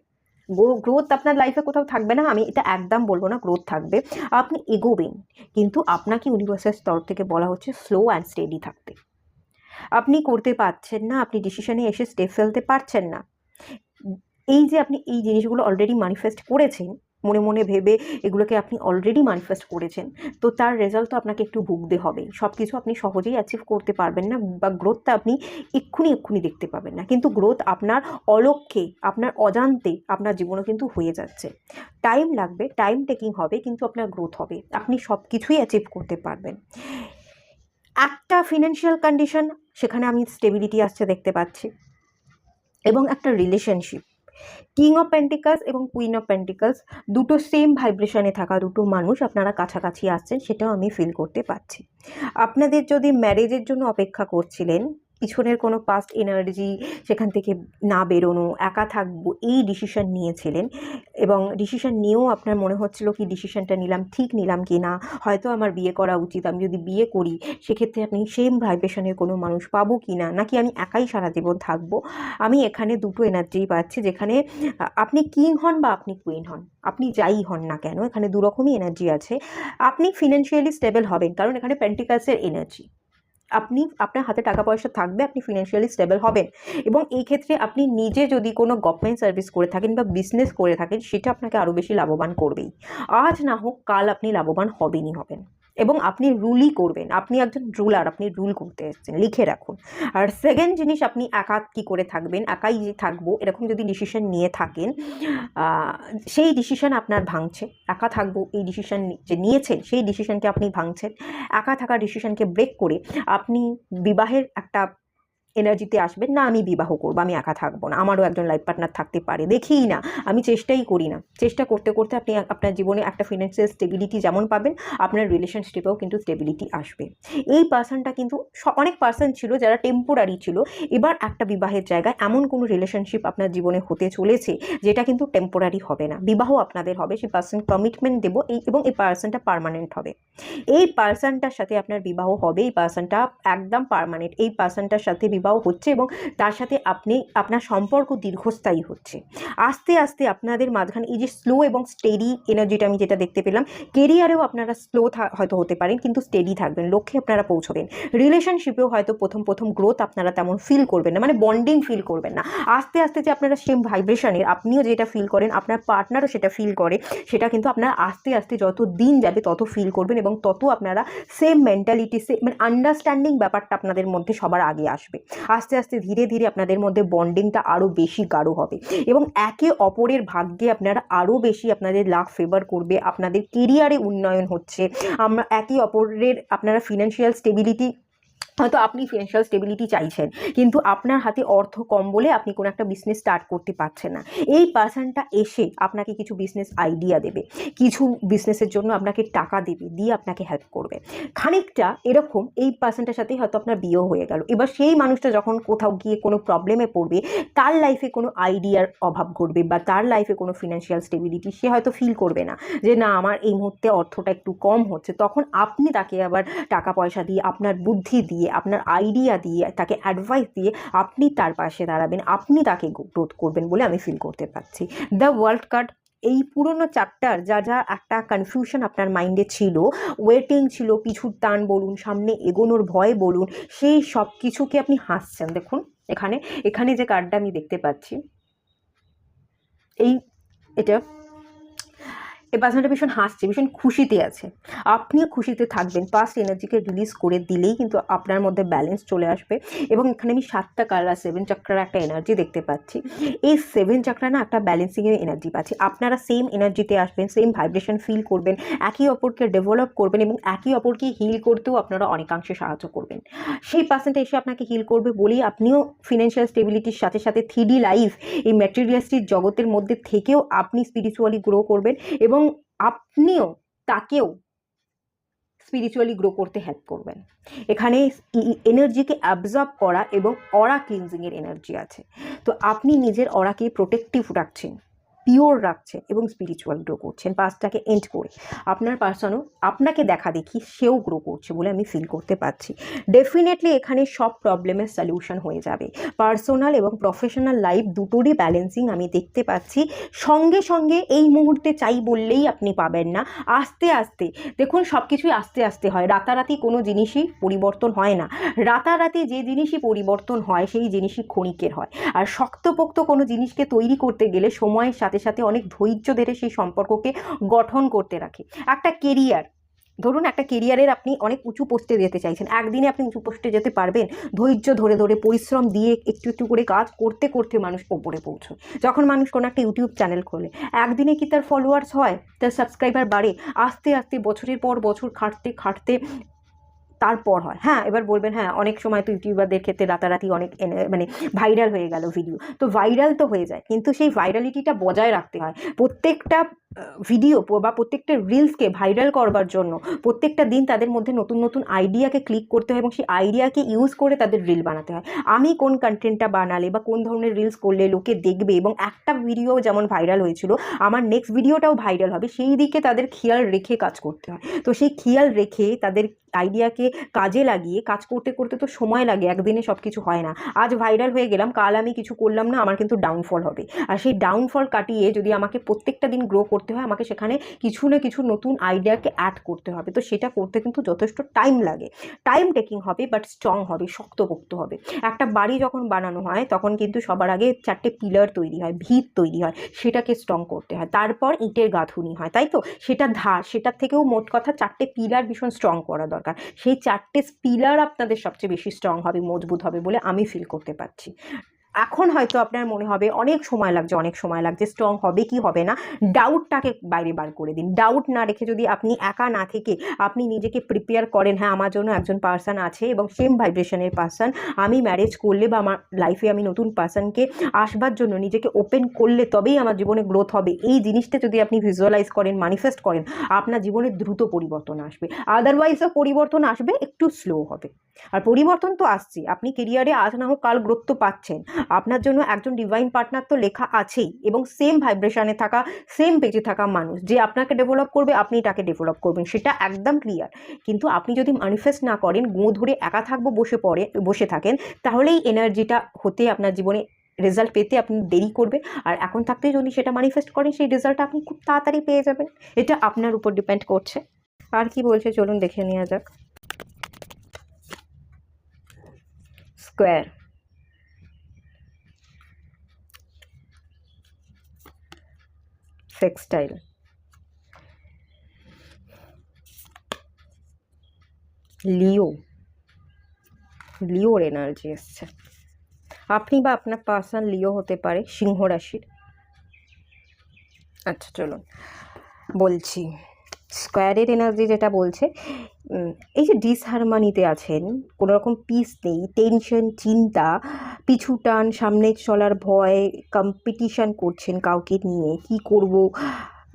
গ্রোথ আপনার লাইফে কোথাও থাকবে না আমি এটা একদম বলবো না, গ্রোথ থাকবে, আপনি এগোবেন। কিন্তু আপনাকে ইউনিভার্সের তরফ থেকে বলা হচ্ছে স্লো অ্যান্ড স্টেডি থাকতে। আপনি করতে পারছেন না, আপনি ডিসিশনে এসে স্টেপ ফেলতে পারছেন না। এই যে আপনি এই জিনিসগুলো অলরেডি ম্যানিফেস্ট করেছেন, মনে মনে ভেবে এগুলোকে আপনি অলরেডি ম্যানিফেস্ট করেছেন, তো তার রেজাল্ট তো আপনাকে একটু ভুগতে হবে। সব কিছু আপনি সহজেই অ্যাচিভ করতে পারবেন না, বা গ্রোথটা আপনি এক্ষুনি দেখতে পাবেন না। কিন্তু গ্রোথ আপনার অলক্ষ্যে, আপনার অজান্তে আপনার জীবনে কিন্তু হয়ে যাচ্ছে। টাইম লাগবে, টাইম টেকিং হবে, কিন্তু আপনার গ্রোথ হবে, আপনি সব কিছুই অ্যাচিভ করতে পারবেন। একটা ফিনান্সিয়াল কন্ডিশন, সেখানে আমি স্টেবিলিটি আসছে দেখতে পাচ্ছি, এবং একটা রিলেশনশিপ, কিং অফ পেন্টিকলস এবং কুইন অফ পেন্টিকলস, দুটো সেম ভাইব্রেশনে থাকা দুটো মানুষ আপনারা কাছাকাছি আসছেন, সেটাও আমি ফিল করতে পারছি। আপনাদের যদি ম্যারেজের জন্য অপেক্ষা করছিলেন, পিছনের কোনো পাস্ট এনার্জি, সেখান থেকে না বেরোনো, একা থাকবো, এই ডিসিশন নিয়েছিলেন, এবং ডিসিশন নিয়েও আপনার মনে হচ্ছিল কি ডিসিশনটা নিলাম ঠিক নিলাম কি না, হয়তো আমার বিয়ে করা উচিত, আমি যদি বিয়ে করি সেক্ষেত্রে আপনি সেম ভাইব্রেশনের কোনো মানুষ পাবো কি না, নাকি আমি একাই সারা জীবন থাকবো। আমি এখানে দুটো এনার্জিই পাচ্ছি, যেখানে আপনি কিং হন বা আপনি কুইন হন, আপনি যাই হন না কেন, এখানে দুরকমই এনার্জি আছে। আপনি ফিনান্সিয়ালি স্টেবল হবেন, কারণ এখানে পেন্টিকলসের এনার্জি। আপনি, আপনার হাতে টাকা পয়সা থাকবে, আপনি ফিনান্সিয়ালি স্টেবল হবেন, এবং এই ক্ষেত্রে আপনি নিজে যদি কোনো গভর্নমেন্ট সার্ভিস করে থাকেন বা বিজনেস করে থাকেন, সেটা আপনাকে আরও বেশি লাভবান করবেই। আজ না হোক কাল আপনি লাভবান হবেনই হবেন, এবং আপনি রুলই করবেন, আপনি একজন রুলার, আপনি রুল করতে এসেছেন, লিখে রাখুন। আর সেকেন্ড জিনিস, আপনি একা কী করে থাকবেন, একাই যে থাকবো এরকম যদি ডিসিশন নিয়ে থাকেন, সেই ডিসিশন আপনার ভাঙছে। একা থাকবো এই ডিসিশন যে নিয়েছেন, সেই ডিসিশনকে আপনি ভাঙছেন। একা থাকা ডিসিশনকে ব্রেক করে আপনি বিবাহের একটা এনার্জিতে আসবেন, না আমি বিবাহ করবো, আমি একা থাকবো না, আমারও একজন লাইফ পার্টনার থাকতে পারে, দেখিই না, আমি চেষ্টাই করি না। চেষ্টা করতে করতে আপনি আপনার জীবনে একটা ফিনান্সিয়াল স্টেবিলিটি যেমন পাবেন, আপনার রিলেশনশিপেও কিন্তু স্টেবিলিটি আসবে। এই পার্সনটা কিন্তু অনেক পার্সন ছিল যারা টেম্পোরারি ছিল, এবার একটা বিবাহের জায়গায় এমন কোনো রিলেশনশিপ আপনার জীবনে হতে চলেছে যেটা কিন্তু টেম্পোরারি হবে না, বিবাহ আপনাদের হবে, সেই পার্সন কমিটমেন্ট দেবো, এবং এই পার্সনটা পার্মানেন্ট হবে। এই পার্সনটার সাথে আপনার বিবাহ হবে, এই পার্সনটা একদম পার্মানেন্ট, এই পার্সনটার সাথে বিবাহ হচ্ছে, এবং তার সাথে আপনার সম্পর্ক দীর্ঘস্থায়ী হচ্ছে। আস্তে আস্তে আপনাদের মাঝখানে এই যে স্লো এবং স্টেডি এনার্জিটা আমি যেটা দেখতে পেলাম, কেরিয়ারেও আপনারা স্লো হয়তো হতে পারেন, কিন্তু স্টেডি থাকবেন, লক্ষ্যে আপনারা পৌঁছবেন। রিলেশনশিপেও হয়তো প্রথম গ্রোথ আপনারা তেমন ফিল করবেন না, মানে বন্ডিং ফিল করবেন না। আস্তে আস্তে যে আপনারা সেম ভাইব্রেশনের, আপনিও যেটা ফিল করেন আপনার পার্টনারও সেটা ফিল করে, সেটা কিন্তু আপনারা আস্তে আস্তে যত দিন যাবে তত ফিল করবেন, এবং তত আপনারা সেম মেন্টালিটি, মানে আন্ডারস্ট্যান্ডিং ব্যাপারটা আপনাদের মধ্যে সবার আগে আসবে। আস্তে আস্তে ধীরে ধীরে আপনাদের মধ্যে বন্ডিংটা আরও বেশি গাঢ় হবে, এবং একে অপরের ভাগ্যে আপনারা আরও বেশি, আপনাদের লাক ফেভার করবে, আপনাদের কেরিয়ারে উন্নয়ন হচ্ছে, আমরা একে অপরের, আপনারা ফিনান্সিয়াল স্টেবিলিটি হয়তো আপনি ফিনান্সিয়াল স্টেবিলিটি চাইছেন, কিন্তু আপনার হাতে অর্থ কম বলে আপনি কোনো একটা বিজনেস স্টার্ট করতে পারছেন না। এই পার্সনটা এসে আপনাকে কিছু বিজনেস আইডিয়া দেবে, কিছু বিজনেসের জন্য আপনাকে টাকা দেবে, দিয়ে আপনাকে হেল্প করবে। খানিকটা এরকম এই পার্সনটার সাথেই হয়তো আপনার বিয়েও হয়ে গেল। এবার সেই মানুষটা যখন কোথাও গিয়ে কোনো প্রবলেমে পড়বে, তার লাইফে কোনো আইডিয়ার অভাব ঘটবে বা তার লাইফে কোনো ফিনান্সিয়াল স্টেবিলিটি সে হয়তো ফিল করবে না, যে না আমার এই মুহূর্তে অর্থটা একটু কম হচ্ছে, তখন আপনি তাকে আবার টাকা পয়সা দিয়ে, আপনার বুদ্ধি দিয়ে, আপনার আইডিয়া দিয়ে, তাকে অ্যাডভাইস দিয়ে আপনি তার পাশে দাঁড়াবেন, আপনি তাকে গ্রোথ করবেন বলে আমি ফিল করতে পারছি। দ্য ওয়ার্ল্ড কার্ড এই পুরনো চ্যাপ্টার, যা যা একটা কনফিউশন আপনার মাইন্ডে ছিল, ওয়েটিং ছিল, পিছুর টান বলুন, সামনে এগোনোর ভয় বলুন, সেই সব কিছুকে আপনি হাসছেন। দেখুন এখানে এখানে যে কার্ডটা আমি দেখতে পাচ্ছি, এটা এই পার্সনটা ভীষণ হাসছে, ভীষণ খুশিতে আছে। আপনিও খুশিতে থাকবেন। পাস্ট এনার্জিকে রিলিজ করে দিলেই কিন্তু আপনার মধ্যে ব্যালেন্স চলে আসবে। এবং এখানে আমি 7টা কালার, 7 চক্রার একটা এনার্জি দেখতে পাচ্ছি। এই 7 চক্রা না একটা ব্যালেন্সিংয়ের এনার্জি পাচ্ছি। আপনারা সেম এনার্জিতে আসবেন, সেম ভাইব্রেশন ফিল করবেন, একে অপরকে ডেভেলপ করবেন এবং একে অপরকে হিল করতেও আপনারা অনেকাংশে সাহায্য করবেন। সেই পার্সনটা এসে আপনাকে হিল করবে বলেই আপনিও ফিনান্সিয়াল স্টেবিলিটির সাথে সাথে 3D লাইফ, এই ম্যাটেরিয়ালিস্টিক জগতের মধ্যে থেকেও আপনি স্পিরিচুয়ালি গ্রো করবেন এবং আপনিও তাকেও স্পিরিচুয়ালি গ্রো করতে হেল্প করবেন। এখানে এনার্জিকে অ্যাবজর্ব করা এবং অরা ক্লিনজিংয়ের এনার্জি আছে। তো আপনি নিজের অরাকে প্রোটেক্টিভ রাখছেন, পিওর রাখছেন এবং স্পিরিচুয়াল গ্রো করছেন। পাস্টটাকে এন্ড করে আপনার পার্সনও আপনাকে দেখা দেখি সেও গ্রো করছে বলে আমি ফিল করতে পারছি। ডেফিনেটলি এখানে সব প্রবলেমের সলিউশন হয়ে যাবে। পার্সোনাল এবং প্রফেশনাল লাইফ দুটোরই ব্যালেন্সিং আমি দেখতে পাচ্ছি। সঙ্গে সঙ্গে এই মুহূর্তে চাই বললেই আপনি পাবেন না, আস্তে আস্তে। দেখুন সব কিছুই আস্তে আস্তে হয়, রাতারাতি কোনো জিনিসই পরিবর্তন হয় না। রাতারাতি যে জিনিসই পরিবর্তন হয় সেই জিনিসই ক্ষণিকের হয়। আর শক্তপোক্ত কোনো জিনিসকে তৈরি করতে গেলে সময়ের সাথে সাথে অনেক ধৈর্য ধরে সেই সম্পর্ককে গঠন করতে রাখে। একটা কেরিয়ার, ধরুন একটা কেরিয়ারের আপনি অনেক উঁচু পোস্টে যেতে চাইছেন, একদিনে আপনি উঁচু পোস্টে যেতে পারবেন? ধৈর্য ধরে ধরে পরিশ্রম দিয়ে একটু একটু করে কাজ করতে করতে মানুষ ওপরে পৌঁছয়। যখন মানুষ কোনো একটা ইউটিউব চ্যানেল খোলে, একদিনে কি তার ফলোয়ার্স হয়, তার সাবস্ক্রাইবার বাড়ে? আস্তে আস্তে বছরের পর বছর খাটতে খাটতে তারপর হয়। হ্যাঁ, এবার বলবেন হ্যাঁ অনেক সময় তো ইউটিউবারদের ক্ষেত্রে রাতারাতি অনেক মানে ভাইরাল হয়ে গেল ভিডিও, তো ভাইরাল তো হয়ে যায়, কিন্তু সেই ভাইরালিটিটা বজায় রাখতে হয়। প্রত্যেকটা ভিডিও বা প্রত্যেকটা রিলসকে ভাইরাল করবার জন্য প্রত্যেকটা দিন তাদের মধ্যে নতুন নতুন আইডিয়াকে ক্লিক করতে হয় এবং সেই আইডিয়াকে ইউজ করে তাদের রিল বানাতে হয়। আমি কোন কন্টেন্টটা বানালে বা কোন ধরনের রিলস করলে লোকে দেখবে এবং একটা ভিডিও যেমন ভাইরাল হয়েছিল, আমার নেক্সট ভিডিওটাও ভাইরাল হবে, সেই দিকে তাদের খেয়াল রেখে কাজ করতে হয়। তো সেই খেয়াল রেখে তাদের আইডিয়াকে কাজে লাগিয়ে কাজ করতে করতে তো সময় লাগে, একদিনে সব কিছু হয় না। আজ ভাইরাল হয়ে গেলাম, কাল আমি কিছু করলাম না, আমার কিন্তু ডাউনফল হবে। আর সেই ডাউনফল কাটিয়ে যদি আমাকে প্রত্যেকটা দিন গ্রো করতে হয়, আমাকে সেখানে কিছু না কিছু নতুন আইডিয়াকে অ্যাড করতে হবে। তো সেটা করতে কিন্তু যথেষ্ট টাইম লাগে, টাইম টেকিং হবে, বাট স্ট্রং হবে, শক্তপোক্ত হবে। একটা বাড়ি যখন বানানো হয় তখন কিন্তু সবার আগে 4টে পিলার তৈরি হয়, ভিত তৈরি হয়, সেটাকে স্ট্রং করতে হয়, তারপর ইটের গাঁথুনি হয়, তাই তো? সেটা সেটার থেকেও মোট কথা 4টে পিলার ভীষণ স্ট্রং করা দরকার। সেই 4টে পিলার আপনাদের সবচেয়ে বেশি স্ট্রং হবে, মজবুত হবে বলে আমি ফিল করতে পারছি। এখন হয়তো আপনার মনে হবে অনেক সময় লাগছে, অনেক সময় লাগছে, স্ট্রং হবে কি হবে না, ডাউটটাকে বাইরে বার করে দিন। ডাউট না রেখে যদি আপনি একা না থেকে আপনি নিজেকে প্রিপেয়ার করেন, হ্যাঁ আমার জন্য একজন পার্সন আছে এবং সেম ভাইব্রেশনের পার্সন, আমি ম্যারেজ করলে বা আমার লাইফে আমি নতুন পার্সনকে আসবার জন্য নিজেকে ওপেন করলে তবেই আমার জীবনে গ্রোথ হবে, এই জিনিসটা যদি আপনি ভিজুয়ালাইজ করেন, ম্যানিফেস্ট করেন, আপনার জীবনে দ্রুত পরিবর্তন আসবে। আদারওয়াইজও পরিবর্তন আসবে, একটু স্লো হবে। আর পরিবর্তন তো আসছে, আপনি কেরিয়ারে আজ না হোক কাল গ্রোথ তো পাচ্ছেন, আপনার জন্য একজন ডিভাইন পার্টনার তো লেখা আছেই এবং সেম ভাইব্রেশনে থাকা, সেম পেজে থাকা মানুষ যে আপনাকে ডেভেলপ করবে, আপনি তাকে ডেভেলপ করবেন, সেটা একদম ক্লিয়ার। কিন্তু আপনি যদি ম্যানিফেস্ট না করেন, গো ধরে একা থাকবো বসে থাকেন, তাহলে এই এনার্জিটা হতে আপনার জীবনে রেজাল্ট পেতে আপনি দেরি করবেন। আর এখন থাকতে যদি সেটা ম্যানিফেস্ট করেন, সেই রেজাল্টটা আপনি খুব তাড়াতাড়ি পেয়ে যাবেন। এটা আপনার উপর ডিপেন্ড করছে। আর কি বলছে চলুন দেখে নেওয়া যাক। স্কোয়ার, সেক্সটাইল, লিওর এনার্জি এসছে। আপনি বা আপনার পার্সন লিও হতে পারে, সিংহ রাশির। আচ্ছা চলুন বলছি, স্কোয়ারের এনার্জি যেটা বলছে এই যে ডিসহারমানিতে আছেন, কোনো রকম পিস নেই, টেনশন, চিন্তা, পিছু টান, সামনে চলার ভয়, কম্পিটিশান করছেন কাউকে নিয়ে, কি করব।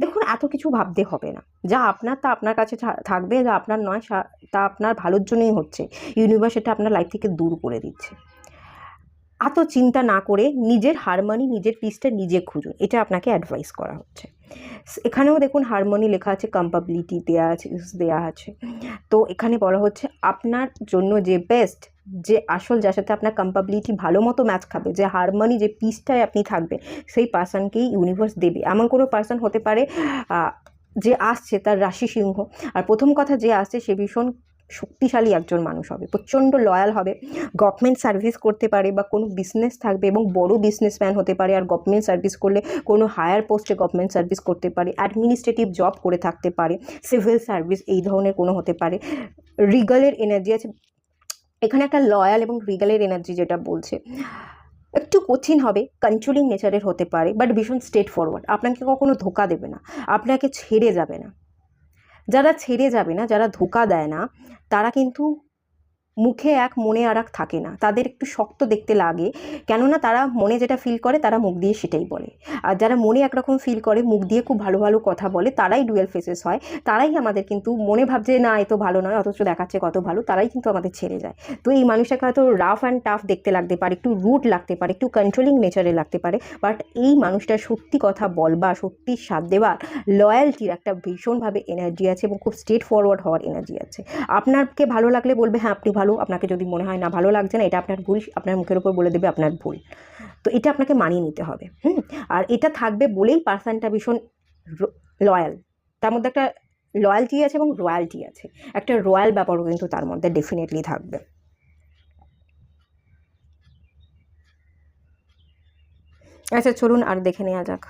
দেখুন, এত কিছু ভাবতে হবে না। যা আপনার তা আপনার কাছে থাকবে, যা আপনার নয় তা আপনার ভালোর জন্যই হচ্ছে। ইউনিভার্স এটা আপনার লাইফ থেকে দূর করে দিচ্ছে। এত চিন্তা না করে নিজের হারমোনি, নিজের পিসটা নিজে খুঁজুন, এটা আপনাকে অ্যাডভাইস করা হচ্ছে। এখানেও দেখুন হারমোনি লেখা আছে, কম্পাবিলিটি দেওয়া আছে, দেওয়া আছে। তো এখানে বলা হচ্ছে আপনার জন্য যে বেস্ট, যে আসল, যার সাথে আপনার কম্পাবিলিটি ভালো মতো ম্যাচ খাবে, যে হারমোনি, যে পিসটায় আপনি থাকবেন, সেই পার্সনকেই ইউনিভার্স দেবে। এমন কোনো পার্সন হতে পারে যে আসছে তার রাশি সিংহ। আর প্রথম কথা, যে আসছে সে ভীষণ শক্তিশালী একজন মানুষ হবে, প্রচণ্ড লয়াল হবে, গভর্নমেন্ট সার্ভিস করতে পারে বা কোনো বিজনেস থাকবে এবং বড় বিজনেসম্যান হতে পারে। আর গভর্নমেন্ট সার্ভিস করলে কোনো হায়ার পোস্টে গভর্নমেন্ট সার্ভিস করতে পারে, অ্যাডমিনিস্ট্রেটিভ জব করে থাকতে পারে, সিভিল সার্ভিস এই ধরনের কোনো হতে পারে। রিগালের এনার্জি আছে এখানে, একটা লয়াল এবং রিগালের এনার্জি যেটা বলছে একটু কঠিন হবে, কন্ট্রোলিং নেচারের হতে পারে, বাট ভীষণ স্ট্রেট ফরওয়ার্ড, আপনাকে কখনো ধোকা দেবে না, আপনাকে ছেড়ে যাবে না। যারা ছেড়ে যাবে না, যারা ধোকা দেয় না, তারা কিন্তু মুখে এক মনে আর এক থাকে না, তাদের একটু শক্ত দেখতে লাগে, কেননা তারা মনে যেটা ফিল করে তারা মুখ দিয়ে সেটাই বলে। আর যারা মনে একরকম ফিল করে, মুখ দিয়ে খুব ভালো ভালো কথা বলে, তারাই ডুয়েল ফেসেস হয়, তারাই আমাদের কিন্তু মনে ভাবছে না এ তো ভালো নয়, অথচ দেখাচ্ছে কত ভালো, তারাই কিন্তু আমাদের ছেড়ে যায়। তো এই মানুষটাকে হয়তো রাফ অ্যান্ড টাফ দেখতে লাগতে পারে, একটু রুট লাগতে পারে, একটু কন্ট্রোলিং নেচারে লাগতে পারে, বাট এই মানুষটার সত্যি কথা বলবা, সত্যি সাথ দেওয়ার, লয়্যালটির একটা ভীষণভাবে এনার্জি আছে এবং খুব স্ট্রেট ফরওয়ার্ড হওয়ার এনার্জি আছে। আপনাকে ভালো লাগলে বলবে হ্যাঁ আপনি ভালো, আপনাকে যদি মনে হয় না ভালো লাগছে না, এটা আপনার ভুল, আপনার মুখের উপর বলে দেবে আপনার ভুল। তো এটা আপনাকে মানিয়ে নিতে হবে। আর এটা থাকবে বলেই পার্সনটা ভীষণ লয়াল, তার মধ্যে একটা লয়ালটি আছে এবং রয়্যালটি আছে, একটা রয়্যাল ব্যাপারও কিন্তু তার মধ্যে ডেফিনেটলি থাকবে। আচ্ছা চলুন আর দেখে নেওয়া যাক।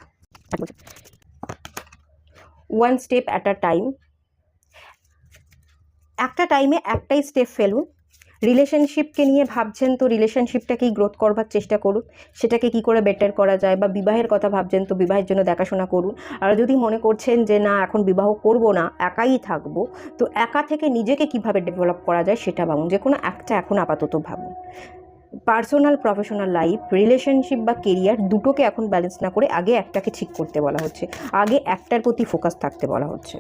One step at a time, একটা টাইমে একটাই স্টেপ ফেলুন। রিলেশনশিপকে নিয়ে ভাবছেন তো রিলেশনশিপটাকেই গ্রোথ করবার চেষ্টা করুন, সেটাকে কি করে বেটার করা যায়, বা বিবাহের কথা ভাবছেন তো বিবাহের জন্য দেখাশোনা করুন। আর যদি মনে করছেন যে না এখন বিবাহ করব না, একাই থাকবো, তো একা থেকে নিজেকে কিভাবে ডেভেলপ করা যায় সেটা ভাবুন, যে কোনো একটা এখন আপাতত ভাবুন। পার্সোনাল, প্রফেশনাল লাইফ, রিলেশনশিপ বা কেরিয়ার দুটোকে এখন ব্যালেন্স না করে আগে একটাকে ঠিক করতে বলা হচ্ছে, আগে একটার প্রতি ফোকাস থাকতে বলা হচ্ছে।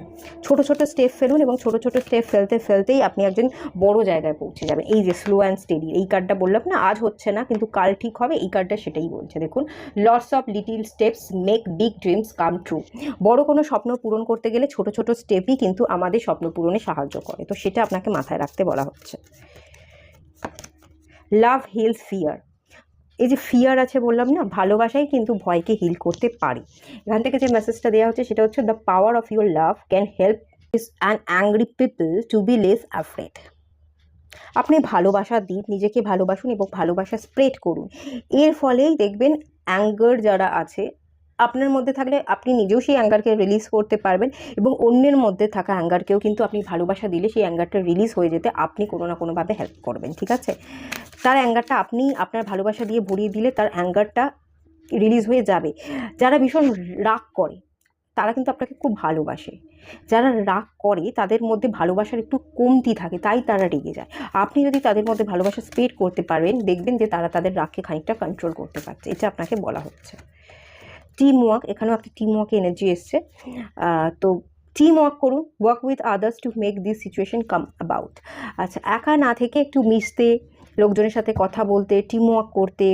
ছোট ছোট স্টেপ ফেলুন এবং ছোট ছোট স্টেপ ফেলতে ফেলতেই আপনি একজন বড় জায়গায় পৌঁছে যাবেন। এই যে স্লো অ্যান্ড স্টেডি, এই কার্ডটা বললাম না আজ হচ্ছে না কিন্তু কাল ঠিক হবে, এই কার্ডটা সেটাই বলছে। দেখুন, lots of little steps make big dreams come true. বড় কোনো স্বপ্ন পূরণ করতে গেলে ছোট ছোট স্টেপই কিন্তু আমাদের স্বপ্ন পূরণে সাহায্য করে, তো সেটা আপনাকে মাথায় রাখতে বলা হচ্ছে। লাভ হিলস ফিয়ার, এই যে ফিয়ার আছে বললাম না, ভালোবাসাই কিন্তু ভয়কে হিল করতে পারে। এখান থেকে যে মেসেজটা দেওয়া হচ্ছে সেটা হচ্ছে, the power of your love can help us an angry people to be less afraid. আপনি ভালোবাসা দিন, নিজেকে ভালোবাসুন এবং ভালোবাসা স্প্রেড করুন। এর ফলেই দেখবেন অ্যাঙ্গার যারা আছে আপনার মধ্যে থাকলে আপনি নিজেও সেই অ্যাঙ্গারকে রিলিজ করতে পারবেন, এবং অন্যের মধ্যে থাকা অ্যাঙ্গারকেও কিন্তু আপনি ভালোবাসা দিলে সেই অ্যাঙ্গারটা রিলিজ হয়ে যেতে আপনি কোনো না কোনোভাবে হেল্প করবেন, ঠিক আছে। তার অ্যাঙ্গারটা আপনি আপনার ভালোবাসা দিয়ে ভরিয়ে দিলে তার অ্যাঙ্গারটা রিলিজ হয়ে যাবে। যারা ভীষণ রাগ করে তারা কিন্তু আপনাকে খুব ভালোবাসে, যারা রাগ করে তাদের মধ্যে ভালোবাসার একটু কমতি থাকে, তাই তারা রেগে যায়। আপনি যদি তাদের মধ্যে ভালোবাসা স্প্রেড করতে পারবেন, দেখবেন যে তারা তাদের রাগকে খানিকটা কন্ট্রোল করতে পারছে, এটা আপনাকে বলা হচ্ছে। টিম ওয়ার্ক, এখানেও একটা টিম ওয়ার্ক এনার্জি এসছে। তো টিম ওয়ার্ক করুন, work with others to make this situation come about. আচ্ছা, একা না থেকে একটু মিশতে, লোকজনের সাথে কথা বলতে, টিম ওয়ার্ক করতে,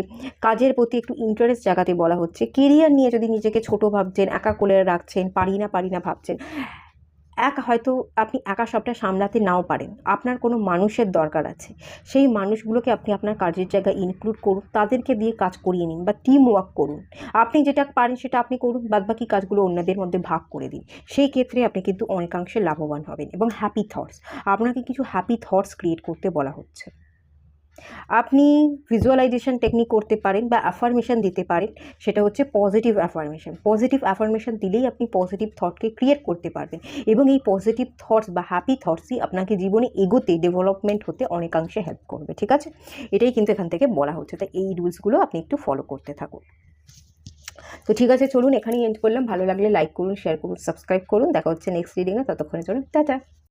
কাজের প্রতি একটু ইন্টারেস্ট জাগাতে বলা হচ্ছে। কেরিয়ার নিয়ে যদি নিজেকে ছোট ভাবছেন, একা কোলে রাখছেন, পারি না ভাবছেন, হয়তো আপনি একা সবটা সামলাতে নাও পারেন, আপনার কোনো মানুষের দরকার আছে, সেই মানুষগুলোকে আপনি আপনার কাজের জায়গায় ইনক্লুড করুন, তাদেরকে দিয়ে কাজ করিয়ে নিন বা টিম ওয়ার্ক করুন। আপনি যেটা পারেন সেটা আপনি করুন, বাদবাকি কাজগুলো অন্যদের মধ্যে ভাগ করে দিন। সেই ক্ষেত্রে আপনি কিন্তু অনেকাংশে লাভবান হবেন। এবং হ্যাপি থটস, আপনাকে কিছু হ্যাপি থটস ক্রিয়েট করতে বলা হচ্ছে। আপনি ভিজুয়ালাইজেশন টেকনিক করতে পারেন বা অ্যাফার্মেশন দিতে পারেন, সেটা হচ্ছে পজিটিভ অ্যাফার্মেশন। পজিটিভ অ্যাফার্মেশন দিলেই আপনি পজিটিভ থটকে ক্রিয়েট করতে পারবেন, এবং এই পজিটিভ থটস বা হ্যাপি থটসই আপনাকে জীবনে এগোতে, ডেভেলপমেন্ট হতে অনেকাংশে হেল্প করবে, ঠিক আছে। এটাই কিন্তু এখান থেকে বলা হচ্ছে, তাই এই রুলসগুলো আপনি একটু ফলো করতে থাকুন। তো ঠিক আছে, চলুন এখানেই এন্ড করলাম। ভালো লাগলে লাইক করুন, শেয়ার করুন, সাবস্ক্রাইব করুন। দেখা হচ্ছে নেক্সট রিডিংয়ে, ততক্ষণের জন্য টাটা।